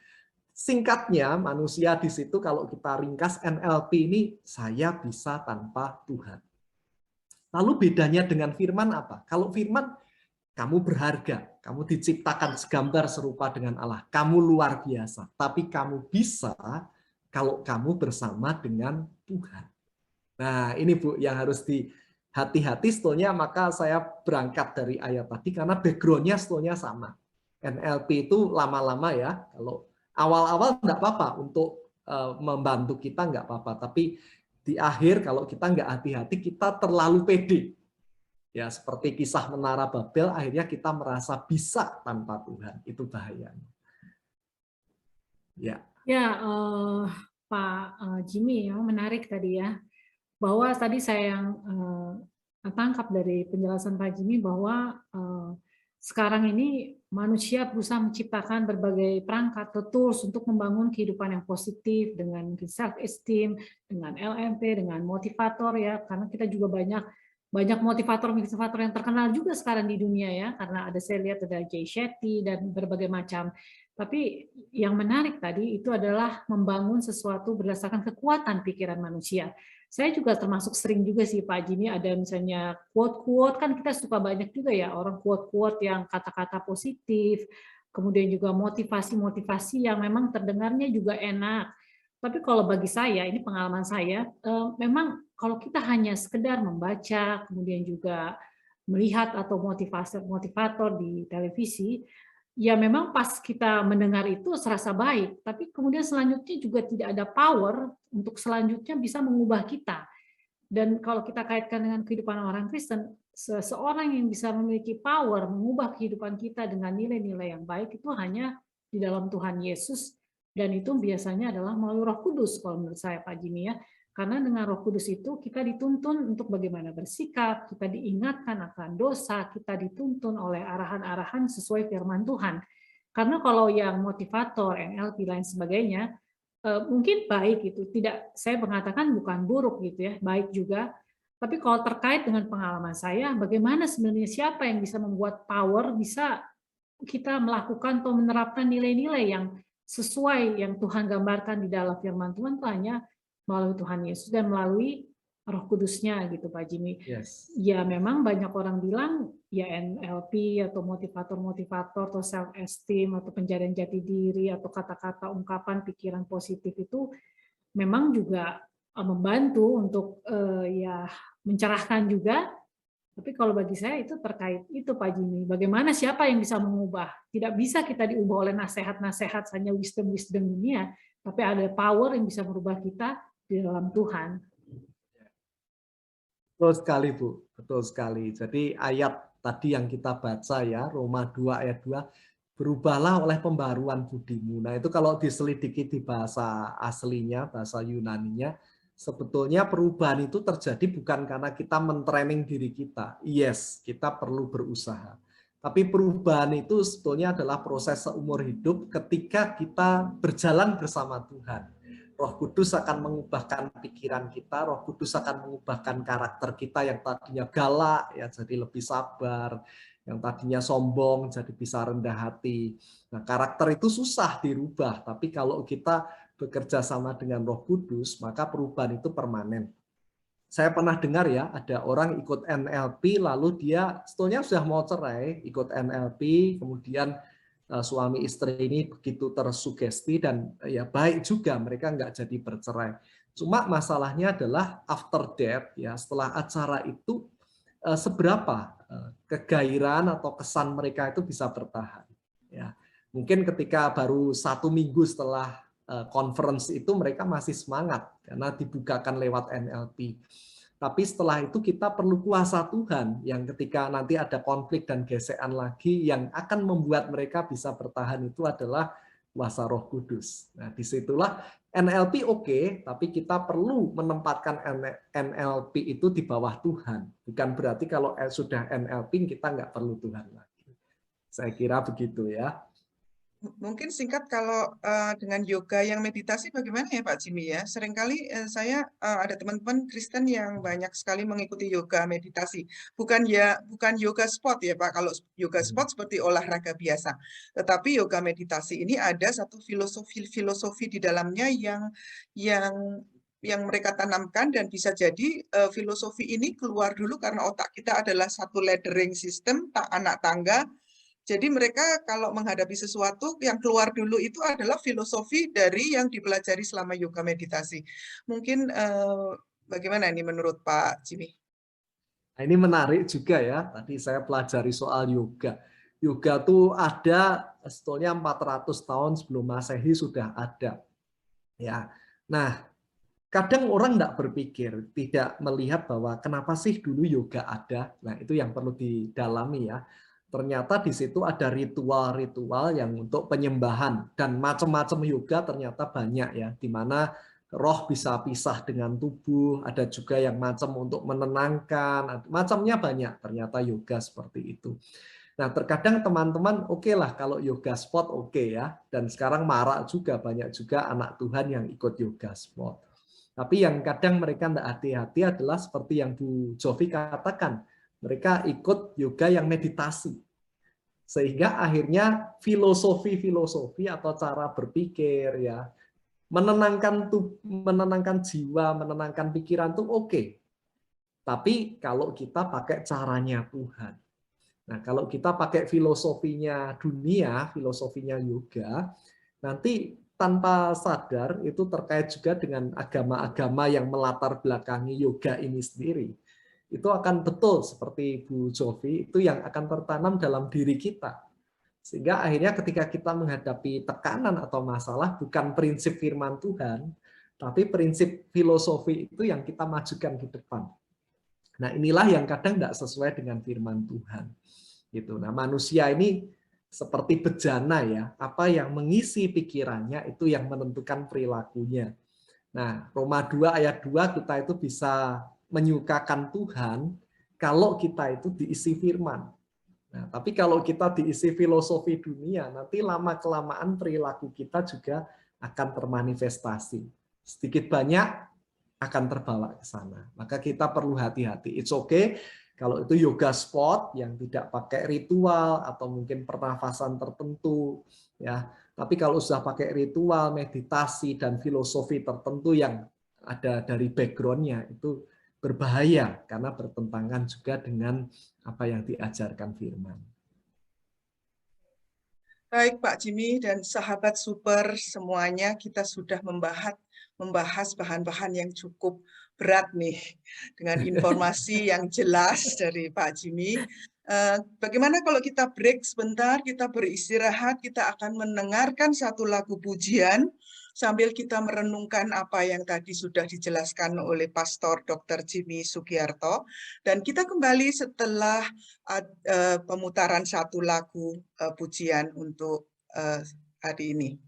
Singkatnya, manusia di situ kalau kita ringkas NLP ini, saya bisa tanpa Tuhan. Lalu bedanya dengan firman apa? Kalau firman, kamu berharga, kamu diciptakan segambar serupa dengan Allah, kamu luar biasa, tapi kamu bisa kalau kamu bersama dengan Tuhan. Nah, ini Bu yang harus hati-hati sebetulnya, maka saya berangkat dari ayat tadi karena background-nya sebetulnya sama. NLP itu lama-lama ya, kalau awal-awal enggak apa-apa untuk membantu kita enggak apa-apa, tapi di akhir kalau kita enggak hati-hati kita terlalu pede. Ya, seperti kisah Menara Babel, akhirnya kita merasa bisa tanpa Tuhan. Itu bahayanya. Ya. Ya, Pak Jimmy, ya, menarik tadi ya. Bahwa tadi saya yang tangkap dari penjelasan Pak Jimmy bahwa sekarang ini manusia berusaha menciptakan berbagai perangkat atau tools untuk membangun kehidupan yang positif dengan self-esteem, dengan LMP, dengan motivator ya, karena kita juga banyak motivator yang terkenal juga sekarang di dunia ya, karena saya lihat ada Jay Shetty dan berbagai macam. Tapi yang menarik tadi itu adalah membangun sesuatu berdasarkan kekuatan pikiran manusia. Saya juga termasuk sering juga sih Pak Jimmy, ada misalnya quote-quote, kan kita suka banyak juga ya orang quote-quote yang kata-kata positif, kemudian juga motivasi-motivasi yang memang terdengarnya juga enak. Tapi kalau bagi saya, ini pengalaman saya, memang kalau kita hanya sekedar membaca, kemudian juga melihat atau motivator di televisi, ya memang pas kita mendengar itu serasa baik, tapi kemudian selanjutnya juga tidak ada power untuk selanjutnya bisa mengubah kita. Dan kalau kita kaitkan dengan kehidupan orang Kristen, seseorang yang bisa memiliki power mengubah kehidupan kita dengan nilai-nilai yang baik itu hanya di dalam Tuhan Yesus, dan itu biasanya adalah melalui Roh Kudus kalau menurut saya Pak Jimmy ya. Karena dengan Roh Kudus itu kita dituntun untuk bagaimana bersikap, kita diingatkan akan dosa, kita dituntun oleh arahan-arahan sesuai firman Tuhan. Karena kalau yang motivator, NLP lain sebagainya, mungkin baik itu, tidak saya mengatakan bukan buruk gitu ya, baik juga. Tapi kalau terkait dengan pengalaman saya, bagaimana sebenarnya siapa yang bisa membuat power bisa kita melakukan atau menerapkan nilai-nilai yang sesuai yang Tuhan gambarkan di dalam firman Tuhan itu hanya melalui Tuhan Yesus dan melalui Roh Kudusnya gitu Pak Jimmy. Yes. Ya memang banyak orang bilang ya NLP atau motivator-motivator atau self esteem atau pencarian jati diri atau kata-kata ungkapan pikiran positif itu memang juga membantu untuk ya mencerahkan juga. Tapi kalau bagi saya itu terkait itu Pak Jimmy, bagaimana siapa yang bisa mengubah? Tidak bisa kita diubah oleh nasihat-nasihat hanya wisdom-wisdom dunia, tapi ada power yang bisa merubah kita di dalam Tuhan. Betul sekali Bu, betul sekali. Jadi ayat tadi yang kita baca ya, Roma 2 ayat 2, berubahlah oleh pembaruan budimu. Nah itu kalau diselidiki di bahasa aslinya, bahasa Yunaninya, sebetulnya perubahan itu terjadi bukan karena kita mentraining diri kita. Yes, kita perlu berusaha. Tapi perubahan itu sebetulnya adalah proses seumur hidup ketika kita berjalan bersama Tuhan. Roh Kudus akan mengubahkan pikiran kita, Roh Kudus akan mengubahkan karakter kita yang tadinya galak, ya jadi lebih sabar, yang tadinya sombong jadi bisa rendah hati. Nah, karakter itu susah dirubah, tapi kalau kita bekerja sama dengan Roh Kudus, maka perubahan itu permanen. Saya pernah dengar ya, ada orang ikut NLP, lalu dia sebetulnya sudah mau cerai, ikut NLP, kemudian suami istri ini begitu tersugesti dan ya baik juga mereka nggak jadi bercerai. Cuma masalahnya adalah after that ya setelah acara itu seberapa kegairahan atau kesan mereka itu bisa bertahan. Ya mungkin ketika baru 1 minggu setelah conference itu mereka masih semangat karena dibukakan lewat NLP. Tapi setelah itu kita perlu kuasa Tuhan yang ketika nanti ada konflik dan gesekan lagi yang akan membuat mereka bisa bertahan itu adalah kuasa Roh Kudus. Nah, disitulah NLP oke, tapi kita perlu menempatkan NLP itu di bawah Tuhan. Bukan berarti kalau sudah NLP kita nggak perlu Tuhan lagi. Saya kira begitu ya. Mungkin singkat kalau dengan yoga yang meditasi bagaimana ya Pak Jimmy ya? Seringkali saya ada teman-teman Kristen yang banyak sekali mengikuti yoga meditasi. Bukan yoga sport ya Pak. Kalau yoga sport seperti olahraga biasa. Tetapi yoga meditasi ini ada satu filosofi di dalamnya yang mereka tanamkan dan bisa jadi filosofi ini keluar dulu karena otak kita adalah satu laddering system, anak tangga. Jadi mereka kalau menghadapi sesuatu yang keluar dulu itu adalah filosofi dari yang dipelajari selama yoga meditasi. Mungkin bagaimana ini menurut Pak Jimmy? Nah, ini menarik juga ya. Tadi saya pelajari soal yoga. Yoga tuh ada sebetulnya 400 tahun sebelum Masehi sudah ada. Ya. Nah, kadang orang tidak berpikir, tidak melihat bahwa kenapa sih dulu yoga ada. Nah, itu yang perlu didalami ya. Ternyata di situ ada ritual-ritual yang untuk penyembahan dan macam-macam yoga ternyata banyak ya, di mana roh bisa pisah dengan tubuh, ada juga yang macam untuk menenangkan, macamnya banyak ternyata yoga seperti itu. Nah, terkadang teman-teman oke lah kalau yoga sport oke ya, dan sekarang marak juga banyak juga anak Tuhan yang ikut yoga sport. Tapi yang kadang mereka tidak hati-hati adalah seperti yang Bu Jovi katakan, mereka ikut yoga yang meditasi. Sehingga akhirnya filosofi atau cara berpikir ya menenangkan jiwa, menenangkan pikiran itu oke. Tapi kalau kita pakai caranya Tuhan. Nah, kalau kita pakai filosofinya dunia, filosofinya yoga, nanti tanpa sadar itu terkait juga dengan agama-agama yang melatar belakangi yoga ini sendiri. Itu akan betul seperti Bu Jovi, itu yang akan tertanam dalam diri kita. Sehingga akhirnya ketika kita menghadapi tekanan atau masalah, bukan prinsip firman Tuhan, tapi prinsip filosofi itu yang kita majukan di depan. Nah, inilah yang kadang tidak sesuai dengan firman Tuhan. Gitu. Nah, manusia ini seperti bejana ya, apa yang mengisi pikirannya itu yang menentukan perilakunya. Nah, Roma 2 ayat 2 kita itu bisa menyukakan Tuhan kalau kita itu diisi firman. Nah, tapi kalau kita diisi filosofi dunia, nanti lama-kelamaan perilaku kita juga akan termanifestasi. Sedikit banyak akan terbawa ke sana. Maka kita perlu hati-hati. It's okay kalau itu yoga spot yang tidak pakai ritual atau mungkin pernafasan tertentu, ya. Tapi kalau sudah pakai ritual, meditasi dan filosofi tertentu yang ada dari background-nya, itu berbahaya karena bertentangan juga dengan apa yang diajarkan firman. Baik Pak Jimmy dan sahabat super semuanya, kita sudah membahas bahan-bahan yang cukup berat nih dengan informasi yang jelas dari Pak Jimmy. Bagaimana kalau kita break sebentar, kita beristirahat, kita akan mendengarkan satu lagu pujian sambil kita merenungkan apa yang tadi sudah dijelaskan oleh Pastor Dr. Jimmy Sugiarto. Dan kita kembali setelah pemutaran satu lagu pujian untuk hari ini.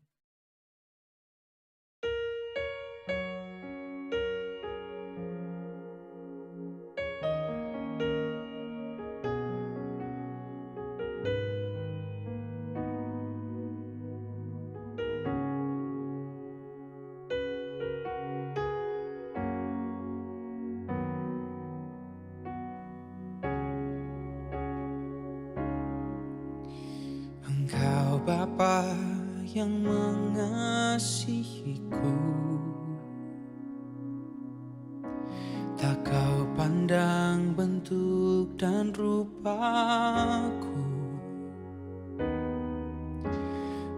Engkau Bapa yang mengasihiku, tak kau pandang bentuk dan rupaku.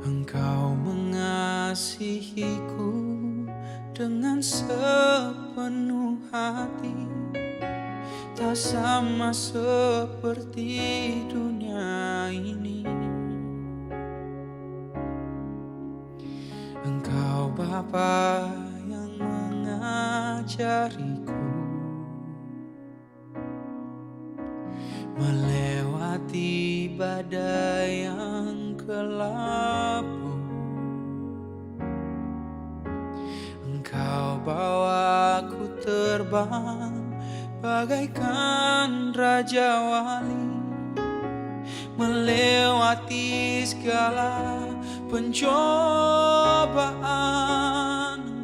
Engkau mengasihiku dengan sepenuh hati, tak sama seperti dunia ini. Engkau Bapa yang mengajariku melewati badai yang kelabu. Engkau bawaku terbang bagaikan Raja Wali, melewati segala pencobaan.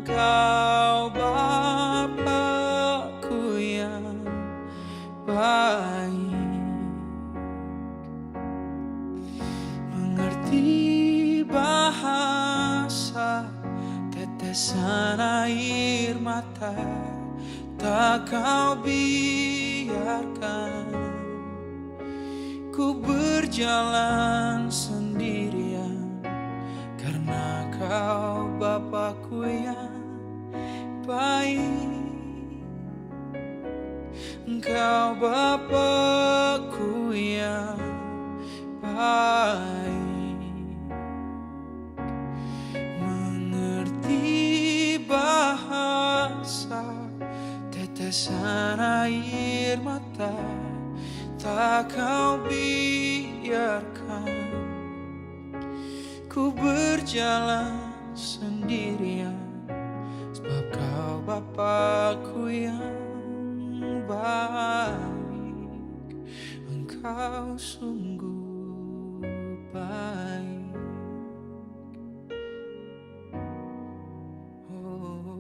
Engkau Bapa-Ku yang baik, mengerti bahasa tetesan air mata, tak kau biarkan ku berjalan sendirian, karena kau Bapa-Ku yang baik. Engkau Bapa-Ku yang baik, mengerti bahasa tetesan air mata, tak kau biarkan ku berjalan sendirian, sebab kau Bapa-Ku yang baik. Engkau sungguh baik. Oh,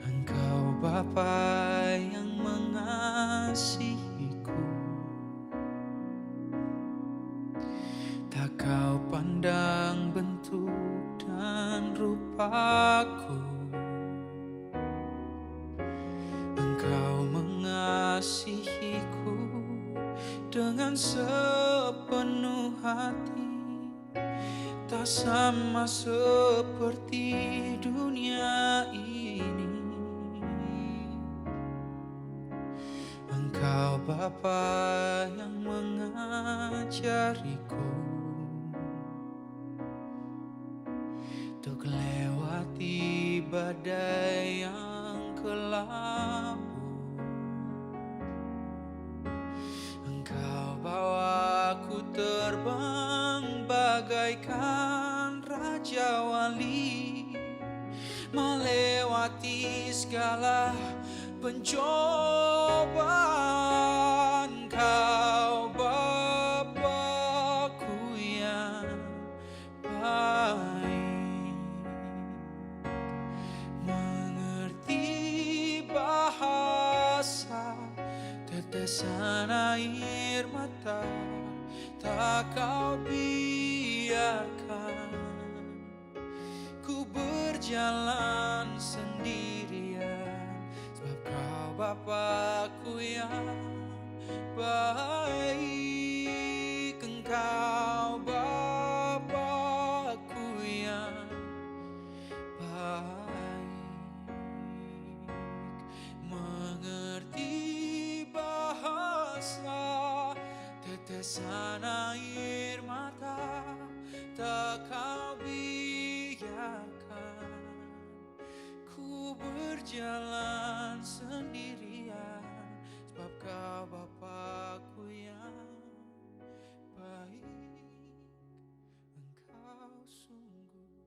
Engkau Bapa yang mengasihiku, tak kau pandang bentuk dan rupaku. Engkau mengasihiku dengan sepenuh hati, tak sama seperti dunia ini. Engkau Bapa yang mengajariku untuk lewati badai yang kelabu. Engkau bawaku terbang bagaikan Raja Wali, lewati segala pencobaan. Kau Bapakku yang baik, mengerti bahasa tetesan air mata, tak kau biarkan ku berjalan sendirian, sebab kau Bapakku yang baik. Engkau Bapakku yang baik, mengerti bahasa tetesan air mata, tak kau biarkan ku berjalan sendirian, sebab kau Bapakku yang baik. Engkau sungguh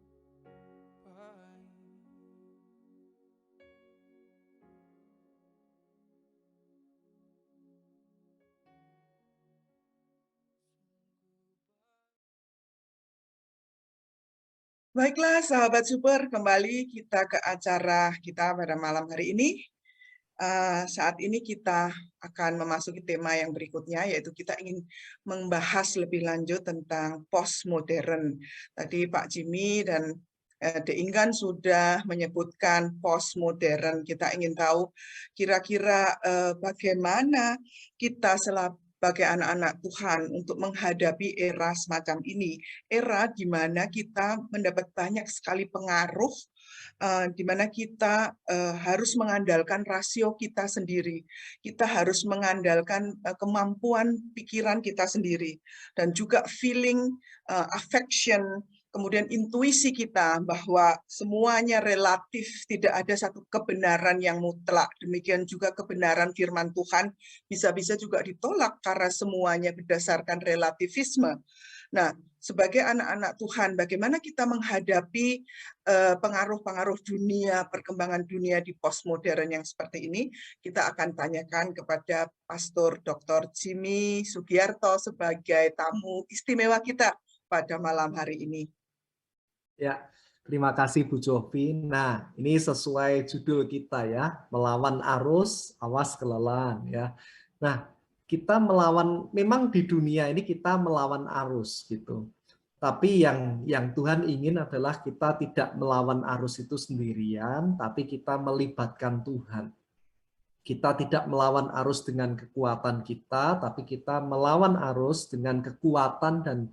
baik. Baiklah sahabat super, kembali kita ke acara kita pada malam hari ini. Saat ini kita akan memasuki tema yang berikutnya, yaitu kita ingin membahas lebih lanjut tentang postmodern. Tadi Pak Jimmy dan De Inggan sudah menyebutkan postmodern. Kita ingin tahu kira-kira bagaimana kita sebagai anak-anak Tuhan untuk menghadapi era semacam ini. Era di mana kita mendapat banyak sekali pengaruh, di mana kita harus mengandalkan rasio kita sendiri. Kita harus mengandalkan kemampuan pikiran kita sendiri. Dan juga feeling, affection, kemudian intuisi kita bahwa semuanya relatif, tidak ada satu kebenaran yang mutlak. Demikian juga kebenaran firman Tuhan bisa-bisa juga ditolak karena semuanya berdasarkan relativisme. Nah, sebagai anak-anak Tuhan, bagaimana kita menghadapi pengaruh-pengaruh dunia, perkembangan dunia di postmodern yang seperti ini? Kita akan tanyakan kepada Pastor Dr. Jimmy Sugiarto sebagai tamu istimewa kita pada malam hari ini. Ya, terima kasih Bu Jovi. Nah, ini sesuai judul kita ya, melawan arus, awas kelelahan ya. Nah, kita melawan, memang di dunia ini kita melawan arus gitu. Tapi yang Tuhan ingin adalah kita tidak melawan arus itu sendirian, tapi kita melibatkan Tuhan. Kita tidak melawan arus dengan kekuatan kita, tapi kita melawan arus dengan kekuatan dan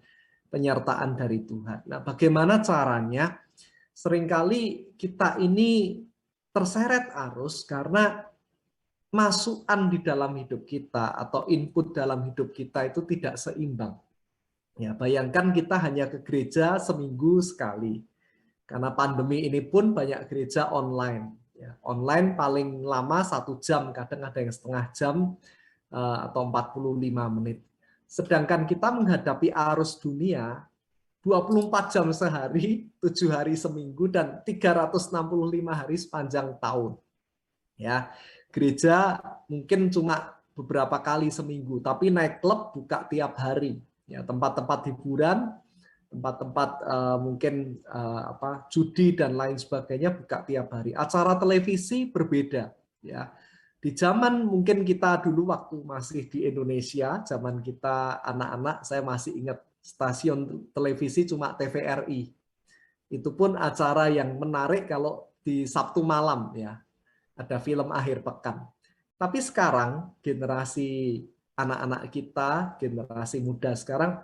penyertaan dari Tuhan. Nah, bagaimana caranya? Seringkali kita ini terseret arus karena masukan di dalam hidup kita atau input dalam hidup kita itu tidak seimbang. Ya, bayangkan kita hanya ke gereja seminggu sekali. Karena pandemi ini pun banyak gereja online. Ya, online paling lama 1 jam, kadang ada yang setengah jam atau 45 menit. Sedangkan kita menghadapi arus dunia 24 jam sehari, 7 hari seminggu, dan 365 hari sepanjang tahun. Ya, gereja mungkin cuma beberapa kali seminggu, tapi naik klub buka tiap hari. Ya, tempat-tempat hiburan, tempat-tempat mungkin judi dan lain sebagainya buka tiap hari. Acara televisi berbeda. Ya. Di zaman mungkin kita dulu waktu masih di Indonesia, zaman kita anak-anak, saya masih ingat stasiun televisi cuma TVRI. Itu pun acara yang menarik kalau di Sabtu malam ya. Ada film akhir pekan. Tapi sekarang generasi anak-anak kita, generasi muda sekarang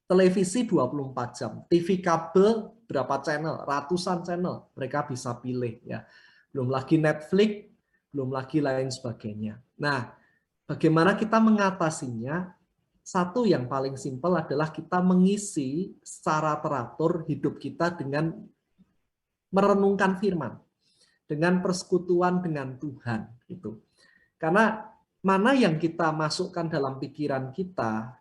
televisi 24 jam, TV kabel berapa channel, ratusan channel mereka bisa pilih ya. Belum lagi Netflix, belum lagi lain sebagainya. Nah, bagaimana kita mengatasinya? Satu yang paling simpel adalah kita mengisi secara teratur hidup kita dengan merenungkan firman, dengan persekutuan dengan Tuhan gitu. Karena mana yang kita masukkan dalam pikiran kita,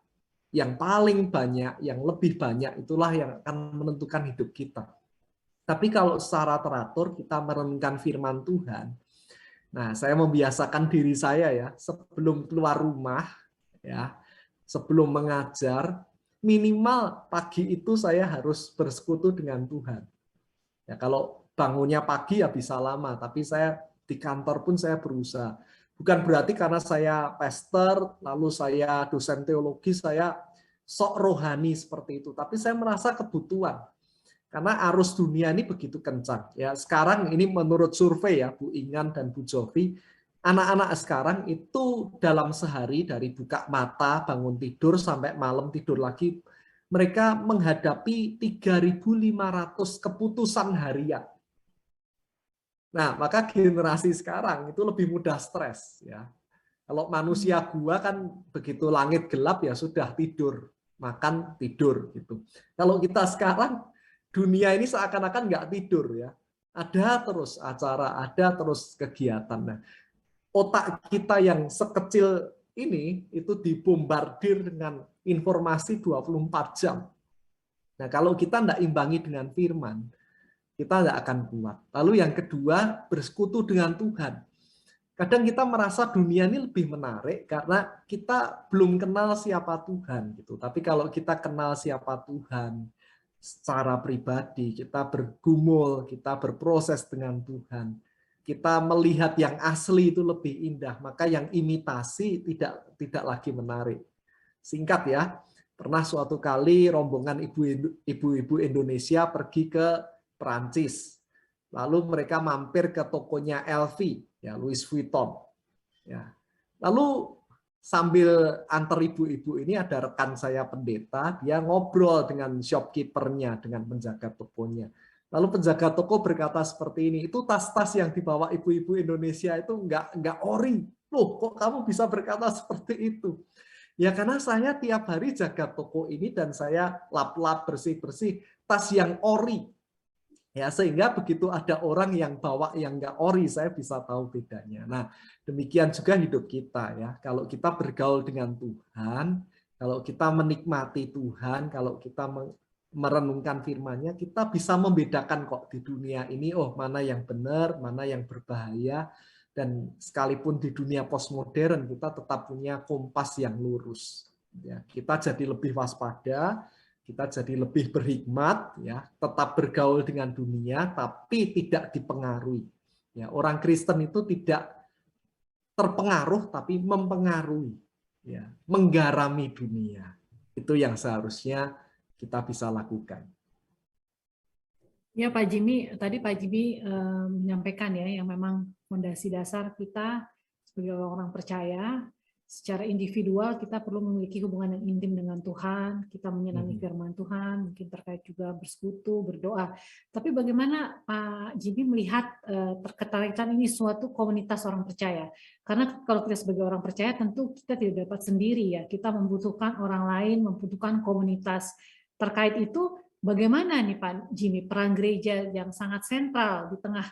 yang paling banyak, yang lebih banyak itulah yang akan menentukan hidup kita. Tapi kalau secara teratur kita merenungkan firman Tuhan, nah saya membiasakan diri saya ya, sebelum keluar rumah, ya, sebelum mengajar, minimal pagi itu saya harus bersekutu dengan Tuhan. Ya, kalau bangunnya pagi ya bisa lama, tapi saya di kantor pun saya berusaha. Bukan berarti karena saya pastor, lalu saya dosen teologi, saya sok rohani seperti itu. Tapi saya merasa kebutuhan. Karena arus dunia ini begitu kencang. Ya, sekarang ini menurut survei ya, Bu Ingan dan Bu Jovi, anak-anak sekarang itu dalam sehari dari buka mata, bangun tidur sampai malam tidur lagi, mereka menghadapi 3.500 keputusan harian. Nah, maka generasi sekarang itu lebih mudah stres ya. Kalau manusia gua kan begitu langit gelap ya sudah tidur, makan tidur gitu. Kalau kita sekarang dunia ini seakan-akan nggak tidur ya. Ada terus acara, ada terus kegiatan. Nah, otak kita yang sekecil ini itu dibombardir dengan informasi 24 jam. Nah, kalau kita tidak imbangi dengan firman, kita tidak akan kuat. Lalu yang kedua, bersekutu dengan Tuhan. Kadang kita merasa dunia ini lebih menarik karena kita belum kenal siapa Tuhan gitu. Tapi kalau kita kenal siapa Tuhan secara pribadi, kita bergumul, kita berproses dengan Tuhan, kita melihat yang asli itu lebih indah, maka yang imitasi tidak lagi menarik. Singkat ya, pernah suatu kali rombongan ibu-ibu Indonesia pergi ke Perancis. Lalu mereka mampir ke tokonya LV, ya Louis Vuitton. Ya. Lalu sambil antar ibu-ibu ini ada rekan saya pendeta, dia ngobrol dengan shopkeepernya, dengan penjaga tokonya. Lalu penjaga toko berkata seperti ini, itu tas-tas yang dibawa ibu-ibu Indonesia itu enggak ori. Loh, kok kamu bisa berkata seperti itu? Ya karena saya tiap hari jaga toko ini dan saya lap-lap bersih-bersih tas yang ori. Ya, sehingga begitu ada orang yang bawa yang enggak ori, saya bisa tahu bedanya. Nah, demikian juga hidup kita ya. Kalau kita bergaul dengan Tuhan, kalau kita menikmati Tuhan, kalau kita merenungkan firman-Nya, kita bisa membedakan kok di dunia ini, oh mana yang benar, mana yang berbahaya, dan sekalipun di dunia postmodern kita tetap punya kompas yang lurus. Ya, kita jadi lebih waspada, kita jadi lebih berhikmat, ya, tetap bergaul dengan dunia, tapi tidak dipengaruhi. Ya, orang Kristen itu tidak terpengaruh, tapi mempengaruhi, ya, menggarami dunia. Itu yang seharusnya kita bisa lakukan. Ya Pak Jimmy, tadi Pak Jimmy menyampaikan ya, yang memang fondasi dasar kita sebagai orang percaya, secara individual kita perlu memiliki hubungan yang intim dengan Tuhan, kita menyenangi firman Tuhan, mungkin terkait juga bersekutu, berdoa. Tapi bagaimana Pak Jimmy melihat keterkaitan ini suatu komunitas orang percaya? Karena kalau kita sebagai orang percaya tentu kita tidak dapat sendiri ya, kita membutuhkan orang lain, membutuhkan komunitas. Terkait itu bagaimana nih Pak Jimmy peran gereja yang sangat sentral di tengah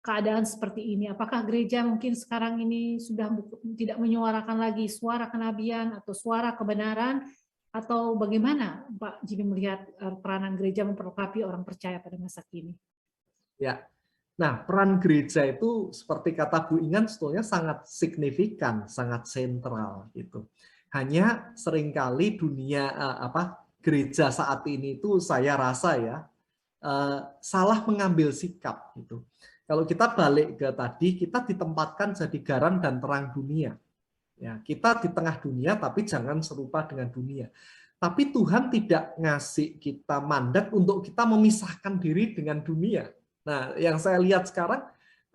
keadaan seperti ini? Apakah gereja mungkin sekarang ini sudah tidak menyuarakan lagi suara kenabian atau suara kebenaran, atau bagaimana Pak Jimmy melihat peranan gereja memperlengkapi orang percaya pada masa kini? Ya, nah peran gereja itu seperti kata Bu Ingan sebetulnya sangat signifikan, sangat sentral gitu. Hanya seringkali dunia gereja saat ini itu saya rasa ya salah mengambil sikap gitu. Kalau kita balik ke tadi, kita ditempatkan jadi garam dan terang dunia. Ya, kita di tengah dunia, tapi jangan serupa dengan dunia. Tapi Tuhan tidak ngasih kita mandat untuk kita memisahkan diri dengan dunia. Nah, yang saya lihat sekarang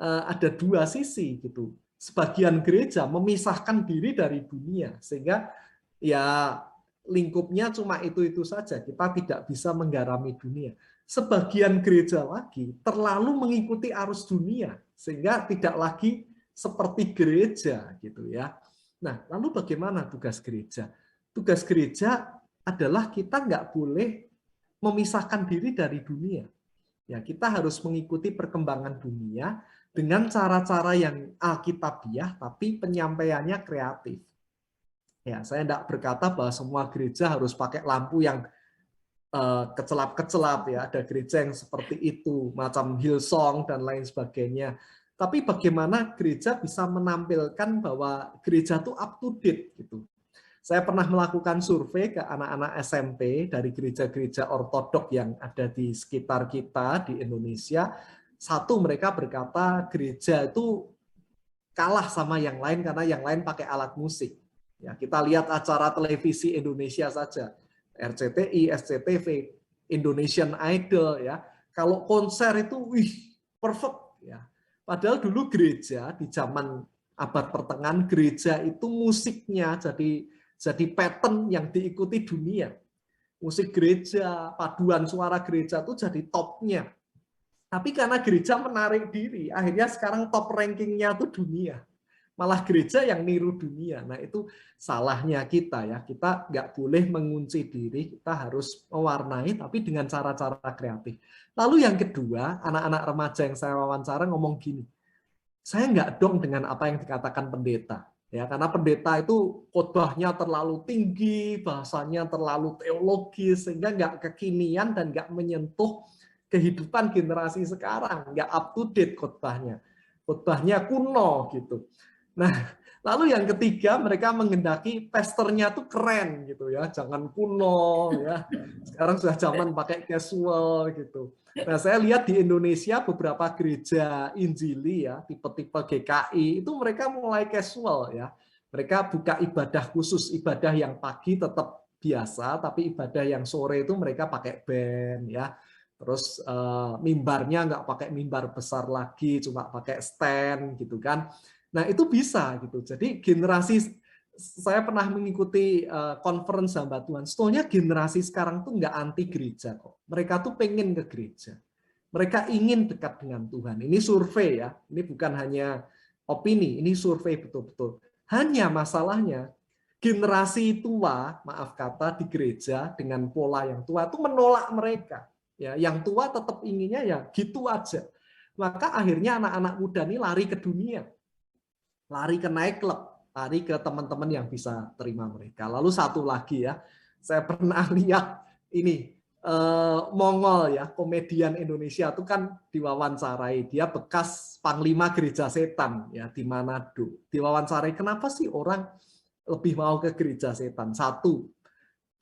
ada dua sisi gitu. Sebagian gereja memisahkan diri dari dunia, sehingga ya lingkupnya cuma itu saja. Kita tidak bisa menggarami dunia. Sebagian gereja lagi terlalu mengikuti arus dunia sehingga tidak lagi seperti gereja gitu ya. Nah, lalu bagaimana tugas gereja? Tugas gereja adalah kita nggak boleh memisahkan diri dari dunia. Ya, kita harus mengikuti perkembangan dunia dengan cara-cara yang alkitabiah tapi penyampaiannya kreatif. Ya, saya tidak berkata bahwa semua gereja harus pakai lampu yang kecelap-kecelap ya, ada gereja yang seperti itu, macam Hillsong dan lain sebagainya. Tapi bagaimana gereja bisa menampilkan bahwa gereja itu up to date gitu. Saya pernah melakukan survei ke anak-anak SMP dari gereja-gereja ortodok yang ada di sekitar kita di Indonesia. Satu, mereka berkata gereja itu kalah sama yang lain karena yang lain pakai alat musik. Ya, kita lihat acara televisi Indonesia saja, RCTI, SCTV, Indonesian Idol ya. Kalau konser itu perfect ya. Padahal dulu gereja di zaman abad pertengahan, gereja itu musiknya jadi pattern yang diikuti dunia. Musik gereja, paduan suara gereja itu jadi topnya. Tapi karena gereja menarik diri, akhirnya sekarang top rankingnya itu dunia. Malah gereja yang niru dunia. Nah itu salahnya kita ya. Kita nggak boleh mengunci diri, kita harus mewarnai tapi dengan cara-cara kreatif. Lalu yang kedua, anak-anak remaja yang saya wawancara ngomong gini, saya nggak dong dengan apa yang dikatakan pendeta. Ya, karena pendeta itu khotbahnya terlalu tinggi, bahasanya terlalu teologis, sehingga nggak kekinian dan nggak menyentuh kehidupan generasi sekarang, nggak up to date khotbahnya. Khotbahnya kuno gitu. Nah, lalu yang ketiga mereka menghendaki pastornya tuh keren gitu ya, jangan kuno ya. Sekarang sudah zaman pakai casual gitu. Nah, saya lihat di Indonesia beberapa gereja Injili ya, tipe-tipe GKI itu mereka mulai casual ya. Mereka buka ibadah khusus, ibadah yang pagi tetap biasa, tapi ibadah yang sore itu mereka pakai band ya. Terus mimbarnya nggak pakai mimbar besar lagi, cuma pakai stand gitu kan. Nah, itu bisa gitu. Jadi generasi, saya pernah mengikuti conference hamba Tuhan. Sebetulnya generasi sekarang tuh nggak anti gereja kok. Mereka tuh pengen ke gereja. Mereka ingin dekat dengan Tuhan. Ini survei ya. Ini bukan hanya opini, ini survei betul-betul. Hanya masalahnya generasi tua, maaf kata, di gereja dengan pola yang tua itu menolak mereka. Ya, yang tua tetap inginnya ya gitu aja. Maka akhirnya anak-anak muda ini lari ke dunia. Lari ke nightclub, lari ke teman-teman yang bisa terima mereka. Lalu satu lagi ya, saya pernah lihat ini Mongol ya, komedian Indonesia itu kan diwawancarai, dia bekas panglima gereja setan ya di Manado. Diwawancarai, kenapa sih orang lebih mau ke gereja setan? Satu,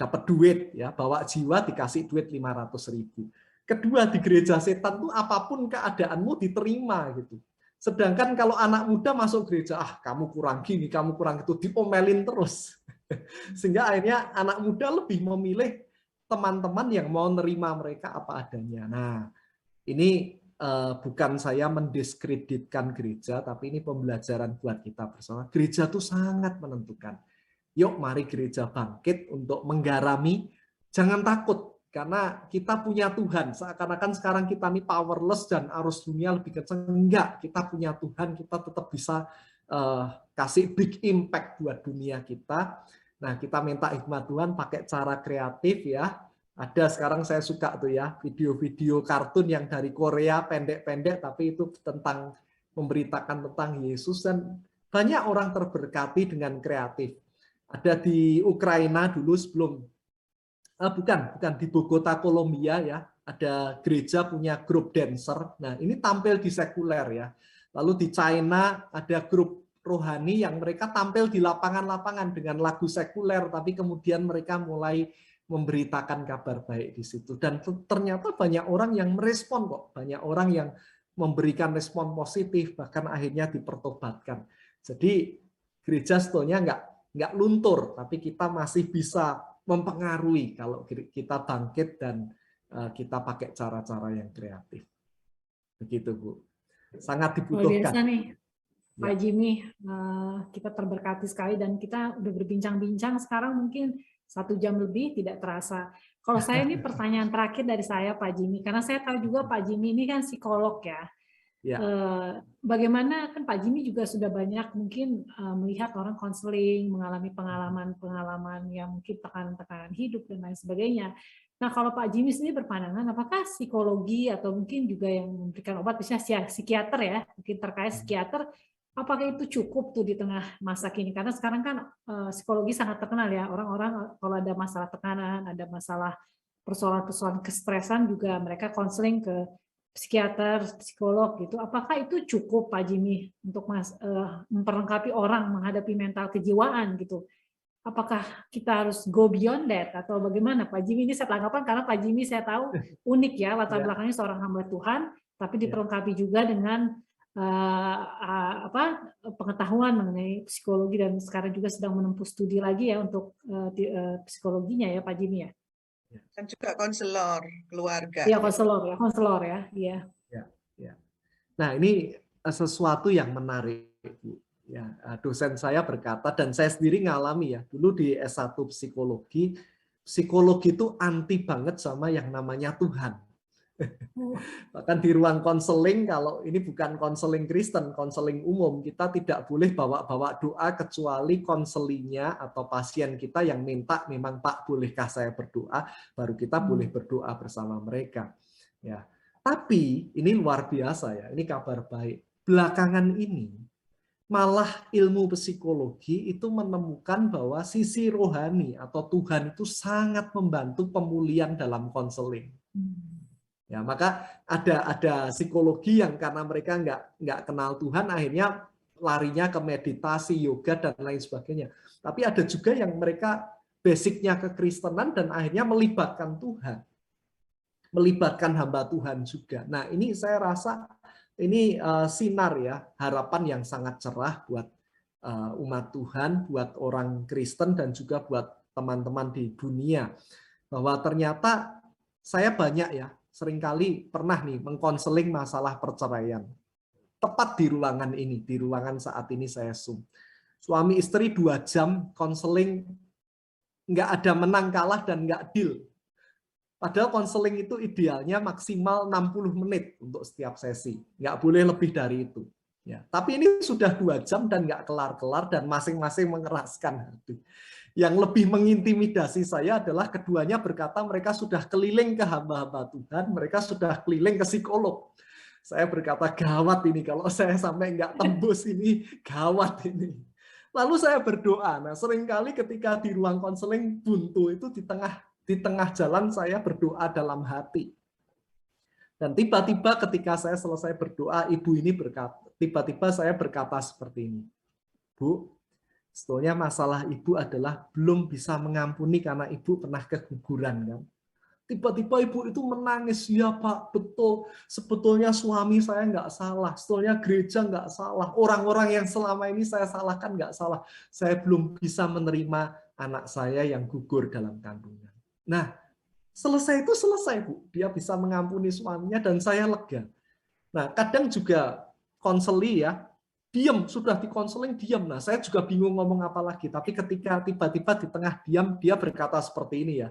dapat duit ya, bawa jiwa dikasih duit 500.000. Kedua, di gereja setan tuh apapun keadaanmu diterima gitu. Sedangkan kalau anak muda masuk gereja, kamu kurang gini, kamu kurang itu, diomelin terus. Sehingga akhirnya anak muda lebih memilih teman-teman yang mau nerima mereka apa adanya. Nah, ini bukan saya mendiskreditkan gereja, tapi ini pembelajaran buat kita bersama. Gereja itu sangat menentukan. Yuk, mari gereja bangkit untuk menggarami. Jangan takut. Karena kita punya Tuhan, seakan-akan sekarang kita ini powerless dan arus dunia lebih kencang. Enggak, kita punya Tuhan, kita tetap bisa kasih big impact buat dunia kita. Nah, kita minta hikmat Tuhan pakai cara kreatif ya. Ada sekarang saya suka tuh ya, video-video kartun yang dari Korea, pendek-pendek, tapi itu tentang memberitakan tentang Yesus, dan banyak orang terberkati dengan kreatif. Ada di Ukraina dulu sebelum bukan di Bogota, Kolombia ya, ada gereja punya grup dancer. Nah, ini tampil di sekuler ya. Lalu di China ada grup rohani yang mereka tampil di lapangan-lapangan dengan lagu sekuler, tapi kemudian mereka mulai memberitakan kabar baik di situ. Dan ternyata banyak orang yang merespon kok, banyak orang yang memberikan respon positif, bahkan akhirnya dipertobatkan. Jadi gereja sebetulnya nggak luntur, tapi kita masih bisa mempengaruhi kalau kita bangkit dan kita pakai cara-cara yang kreatif. Begitu, Bu. Sangat dibutuhkan. Luar biasa nih, Pak Jimmy. Kita terberkati sekali dan kita udah berbincang-bincang sekarang mungkin 1 jam lebih tidak terasa. Kalau saya ini pertanyaan terakhir dari saya, Pak Jimmy, karena saya tahu juga Pak Jimmy ini kan psikolog ya. Ya. Bagaimana kan Pak Jimmy juga sudah banyak mungkin melihat orang konseling, mengalami pengalaman-pengalaman yang mungkin tekanan-tekanan hidup dan lain sebagainya. Nah, kalau Pak Jimmy sendiri berpandangan, apakah psikologi atau mungkin juga yang memberikan obat, misalnya psikiater ya, mungkin terkait psikiater, apakah itu cukup tuh di tengah masa kini? Karena sekarang kan psikologi sangat terkenal ya, orang-orang kalau ada masalah tekanan, ada masalah persoalan-persoalan kestresan juga mereka konseling ke psikiater, psikolog gitu. Apakah itu cukup Pak Jimmy untuk memperlengkapi orang menghadapi mental kejiwaan gitu? Apakah kita harus go beyond that atau bagaimana Pak Jimmy? Ini saya tanggapan karena Pak Jimmy saya tahu unik ya latar belakangnya seorang hamba Tuhan, tapi diperlengkapi juga dengan pengetahuan mengenai psikologi dan sekarang juga sedang menempuh studi lagi ya untuk psikologinya ya Pak Jimmy ya. Dan juga konselor keluarga. Iya, konselor ya. Iya. Nah, ini sesuatu yang menarik, Bu. Ya, dosen saya berkata, dan saya sendiri ngalami ya, dulu di S1 psikologi itu anti banget sama yang namanya Tuhan. Bahkan di ruang konseling, kalau ini bukan konseling Kristen, konseling umum, kita tidak boleh bawa-bawa doa kecuali konselingnya atau pasien kita yang minta, memang Pak bolehkah saya berdoa, baru kita boleh berdoa bersama mereka. Ya. Tapi ini luar biasa ya, ini kabar baik. Belakangan ini malah ilmu psikologi itu menemukan bahwa sisi rohani atau Tuhan itu sangat membantu pemulihan dalam konseling. Ya, maka ada psikologi yang karena mereka nggak kenal Tuhan, akhirnya larinya ke meditasi, yoga dan lain sebagainya. Tapi ada juga yang mereka basicnya kekristenan dan akhirnya melibatkan Tuhan, melibatkan hamba Tuhan juga. Nah, ini saya rasa ini sinar ya, harapan yang sangat cerah buat umat Tuhan, buat orang Kristen dan juga buat teman-teman di dunia. Bahwa ternyata saya banyak ya, seringkali pernah nih mengkonseling masalah perceraian. Tepat di ruangan ini, di ruangan saat ini saya Zoom. Suami istri 2 jam konseling, nggak ada menang kalah dan nggak deal. Padahal konseling itu idealnya maksimal 60 menit untuk setiap sesi. Nggak boleh lebih dari itu. Ya, tapi ini sudah 2 jam dan nggak kelar-kelar dan masing-masing mengeraskan hati. Yang lebih mengintimidasi saya adalah keduanya berkata mereka sudah keliling ke hamba-hamba Tuhan, mereka sudah keliling ke psikolog. Saya berkata gawat ini, kalau saya sampai nggak tembus ini, gawat ini. Lalu saya berdoa. Nah, seringkali ketika di ruang konseling buntu itu di tengah jalan saya berdoa dalam hati. Dan tiba-tiba ketika saya selesai berdoa, ibu ini berkata, tiba-tiba saya berkata seperti ini. Bu, sebetulnya masalah ibu adalah belum bisa mengampuni karena ibu pernah keguguran kan. Tiba-tiba ibu itu menangis, ya Pak, betul. Sebetulnya suami saya nggak salah, sebetulnya gereja nggak salah, orang-orang yang selama ini saya salahkan nggak salah. Saya belum bisa menerima anak saya yang gugur dalam kandungan. Nah, selesai itu selesai, Bu. Dia bisa mengampuni suaminya dan saya lega. Nah, kadang juga konseli ya, diam, sudah dikonseling diam. Nah, saya juga bingung ngomong apa lagi. Tapi ketika tiba-tiba di tengah diam, dia berkata seperti ini ya,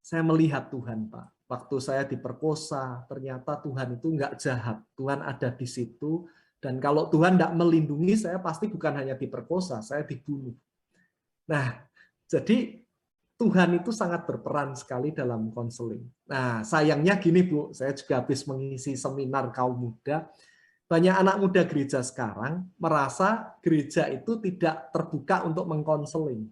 saya melihat Tuhan, Pak. Waktu saya diperkosa, ternyata Tuhan itu nggak jahat. Tuhan ada di situ. Dan kalau Tuhan nggak melindungi, saya pasti bukan hanya diperkosa, saya dibunuh. Nah, jadi Tuhan itu sangat berperan sekali dalam konseling. Nah, sayangnya gini Bu, saya juga habis mengisi seminar kaum muda. Banyak anak muda gereja sekarang merasa gereja itu tidak terbuka untuk mengkonseling.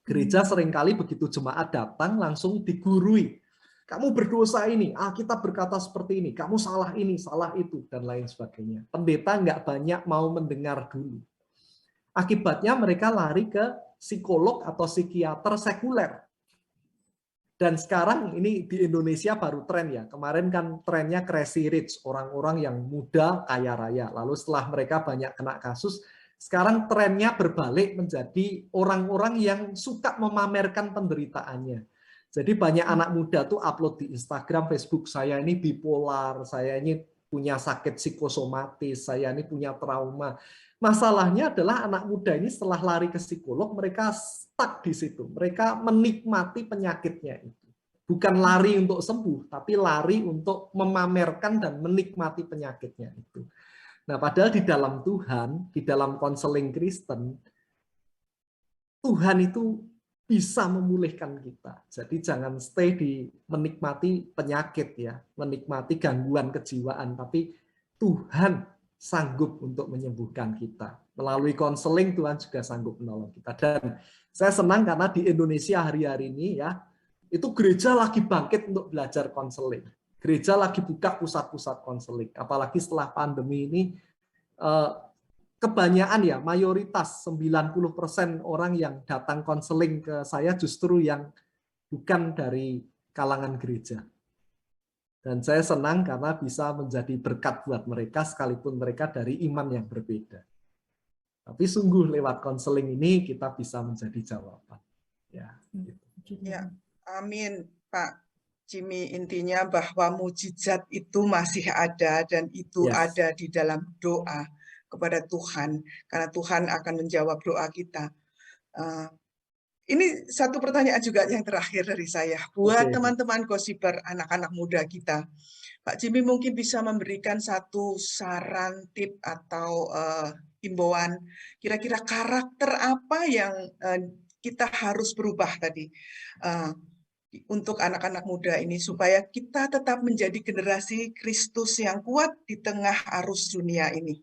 Gereja seringkali begitu jemaat datang langsung digurui. Kamu berdosa ini, kita berkata seperti ini, kamu salah ini, salah itu, dan lain sebagainya. Pendeta nggak banyak mau mendengar dulu. Akibatnya mereka lari ke psikolog atau psikiater sekuler. Dan sekarang ini di Indonesia baru tren ya. Kemarin kan trennya crazy rich, orang-orang yang muda kaya raya. Lalu setelah mereka banyak kena kasus, sekarang trennya berbalik menjadi orang-orang yang suka memamerkan penderitaannya. Jadi banyak anak muda tuh upload di Instagram, Facebook, saya ini bipolar, saya ini punya sakit psikosomatis, saya ini punya trauma. Masalahnya adalah anak muda ini setelah lari ke psikolog, mereka stuck di situ. Mereka menikmati penyakitnya itu. Bukan lari untuk sembuh, tapi lari untuk memamerkan dan menikmati penyakitnya itu. Nah, padahal di dalam Tuhan, di dalam konseling Kristen, Tuhan itu bisa memulihkan kita. Jadi jangan stay di menikmati penyakit ya, menikmati gangguan kejiwaan, tapi Tuhan sanggup untuk menyembuhkan kita. Melalui konseling Tuhan juga sanggup menolong kita. Dan saya senang karena di Indonesia hari-hari ini ya, itu gereja lagi bangkit untuk belajar konseling. Gereja lagi buka pusat-pusat konseling. Apalagi setelah pandemi ini, kebanyakan ya, mayoritas 90% orang yang datang konseling ke saya justru yang bukan dari kalangan gereja. Dan saya senang karena bisa menjadi berkat buat mereka sekalipun mereka dari iman yang berbeda. Tapi sungguh lewat konseling ini kita bisa menjadi jawaban. Ya, gitu. Ya, amin, Pak Jimmy. Intinya bahwa mujizat itu masih ada dan itu ada di dalam doa kepada Tuhan, karena Tuhan akan menjawab doa kita. Ini satu pertanyaan juga yang terakhir dari saya. Buat teman-teman Gossiper, anak-anak muda kita, Pak Jimmy mungkin bisa memberikan satu saran, tip, atau himbauan, kira-kira karakter apa yang kita harus berubah tadi untuk anak-anak muda ini, supaya kita tetap menjadi generasi Kristus yang kuat di tengah arus dunia ini.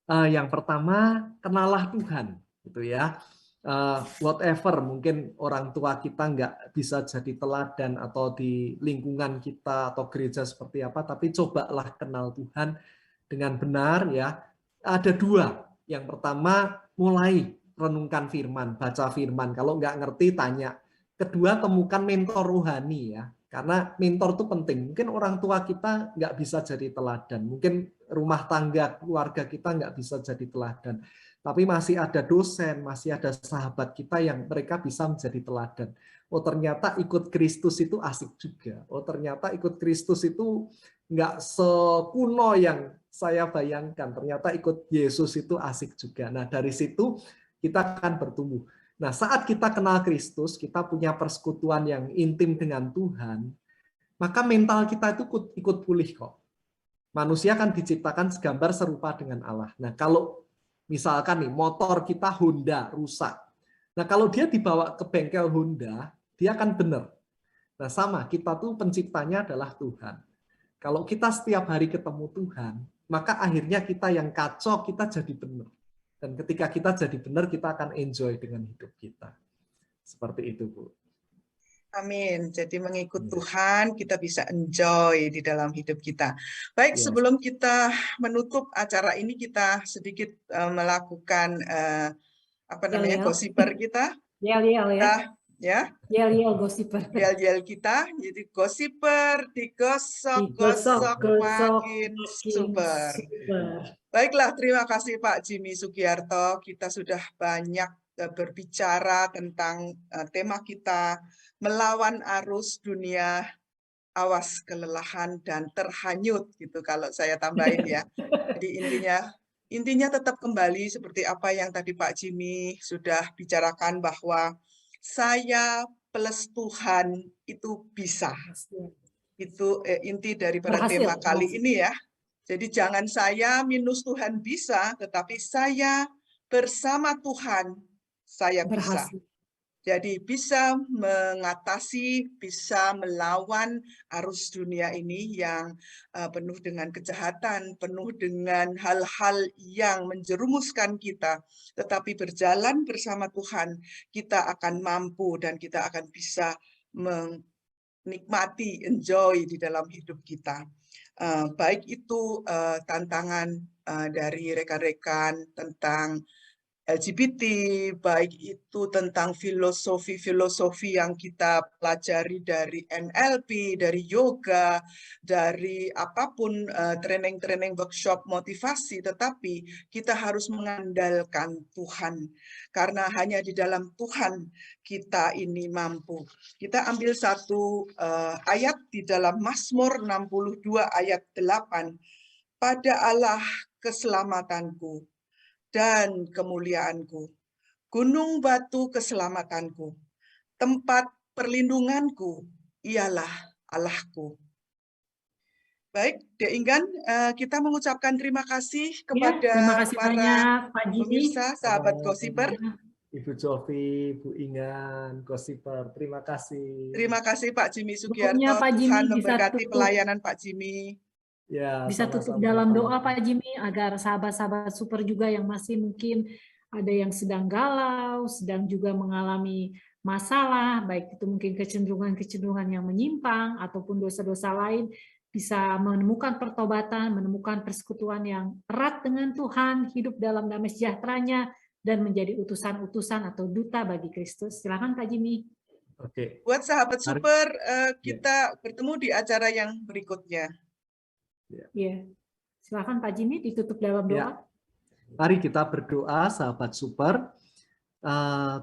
Yang pertama, kenalah Tuhan, gitu ya. Whatever, mungkin orang tua kita nggak bisa jadi teladan atau di lingkungan kita atau gereja seperti apa, tapi cobalah kenal Tuhan dengan benar ya. Ada dua. Yang pertama, mulai renungkan firman, baca firman. Kalau nggak ngerti, tanya. Kedua, temukan mentor rohani ya. Karena mentor itu penting. Mungkin orang tua kita nggak bisa jadi teladan. Mungkin rumah tangga, keluarga kita nggak bisa jadi teladan. Tapi masih ada dosen, masih ada sahabat kita yang mereka bisa menjadi teladan. Oh ternyata ikut Kristus itu asik juga. Oh ternyata ikut Kristus itu nggak sekuno yang saya bayangkan. Ternyata ikut Yesus itu asik juga. Nah dari situ kita akan bertumbuh. Nah saat kita kenal Kristus, kita punya persekutuan yang intim dengan Tuhan, maka mental kita itu ikut pulih kok. Manusia kan diciptakan segambar serupa dengan Allah. Nah kalau misalkan nih motor kita Honda rusak. Nah kalau dia dibawa ke bengkel Honda, dia akan benar. Nah sama, kita tuh penciptanya adalah Tuhan. Kalau kita setiap hari ketemu Tuhan, maka akhirnya kita yang kacau, kita jadi benar. Dan ketika kita jadi benar, kita akan enjoy dengan hidup kita. Seperti itu, Bu. Amin. Jadi mengikut Tuhan, kita bisa enjoy di dalam hidup kita. Baik, sebelum kita menutup acara ini, kita sedikit melakukan Gossiper kita. Yel-yel ya. Yel-yel Gossiper. Yel-yel kita. Jadi Gossiper digosok-gosok makin super. Baiklah, terima kasih Pak Jimmy Sugiarto. Kita sudah banyak berbicara tentang tema kita, melawan arus dunia, awas kelelahan dan terhanyut, gitu kalau saya tambahin ya. Jadi intinya tetap kembali seperti apa yang tadi Pak Jimmy sudah bicarakan, bahwa saya plus Tuhan itu bisa. Itu inti daripada tema kali ini ya. Jadi jangan saya minus Tuhan bisa, tetapi saya bersama Tuhan saya bisa. Jadi bisa mengatasi, bisa melawan arus dunia ini yang penuh dengan kejahatan, penuh dengan hal-hal yang menjerumuskan kita. Tetapi berjalan bersama Tuhan, kita akan mampu dan kita akan bisa menikmati, enjoy di dalam hidup kita. Baik itu tantangan dari rekan-rekan tentang LGBT, baik itu tentang filosofi-filosofi yang kita pelajari dari NLP, dari yoga, dari apapun training-training workshop motivasi, tetapi kita harus mengandalkan Tuhan. Karena hanya di dalam Tuhan kita ini mampu. Kita ambil satu ayat di dalam Mazmur 62 ayat 8. Pada Allah keselamatanku dan kemuliaanku, gunung batu keselamatanku, tempat perlindunganku, ialah Allahku. Baik, Dek Inggan, kita mengucapkan terima kasih kepada terima kasih para banyak, Pak Jimmy. pemirsa, sahabat Gossiper. Ibu Jovi, Bu Ingan, Gossiper, terima kasih. Terima kasih Pak Jimmy Sugiarto. Pak Tuhan Jimmy memberkati pelayanan Pak Jimmy. Ya, bisa tutup dalam doa Pak Jimmy, agar sahabat-sahabat super juga yang masih mungkin ada yang sedang galau, sedang juga mengalami masalah, baik itu mungkin kecenderungan-kecenderungan yang menyimpang ataupun dosa-dosa lain, bisa menemukan pertobatan, menemukan persekutuan yang erat dengan Tuhan, hidup dalam damai sejahteranya, dan menjadi utusan-utusan atau duta bagi Kristus. Silakan Pak Jimmy. Oke. Buat sahabat Mari. super, kita bertemu di acara yang berikutnya. Ya, silakan Pak Jimmy ditutup dalam doa. Ya. Mari kita berdoa, sahabat super.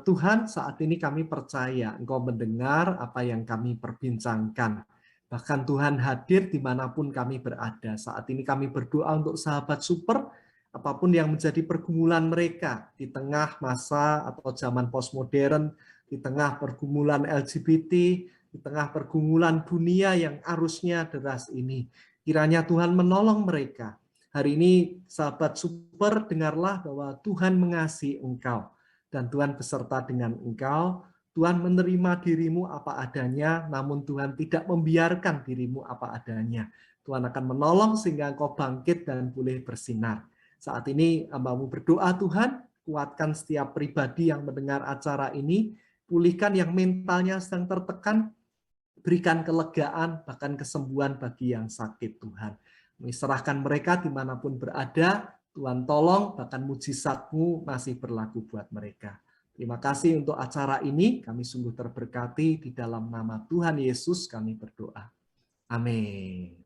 Tuhan, saat ini kami percaya Engkau mendengar apa yang kami perbincangkan. Bahkan Tuhan hadir dimanapun kami berada. Saat ini kami berdoa untuk sahabat super, apapun yang menjadi pergumulan mereka di tengah masa atau zaman postmodern, di tengah pergumulan LGBT, di tengah pergumulan dunia yang arusnya deras ini. Kiranya Tuhan menolong mereka. Hari ini sahabat super, dengarlah bahwa Tuhan mengasihi engkau. Dan Tuhan beserta dengan engkau. Tuhan menerima dirimu apa adanya, namun Tuhan tidak membiarkan dirimu apa adanya. Tuhan akan menolong sehingga engkau bangkit dan boleh bersinar. Saat ini hamba-Mu berdoa, Tuhan, kuatkan setiap pribadi yang mendengar acara ini, pulihkan yang mentalnya sedang tertekan, berikan kelegaan, bahkan kesembuhan bagi yang sakit, Tuhan. Kami serahkan mereka dimanapun berada, Tuhan tolong, bahkan mujizat-Mu masih berlaku buat mereka. Terima kasih untuk acara ini, kami sungguh terberkati, di dalam nama Tuhan Yesus kami berdoa. Amin.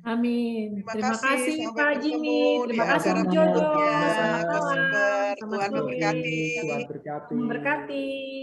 Amin. Terima kasih sampai Pak bertemu Jimmy. di Terima kasih Bu acara Jojo. berikutnya. Selamat malam. Super. Selamat Tuhan sore. memberkati. Tuhan berkati. Memberkati.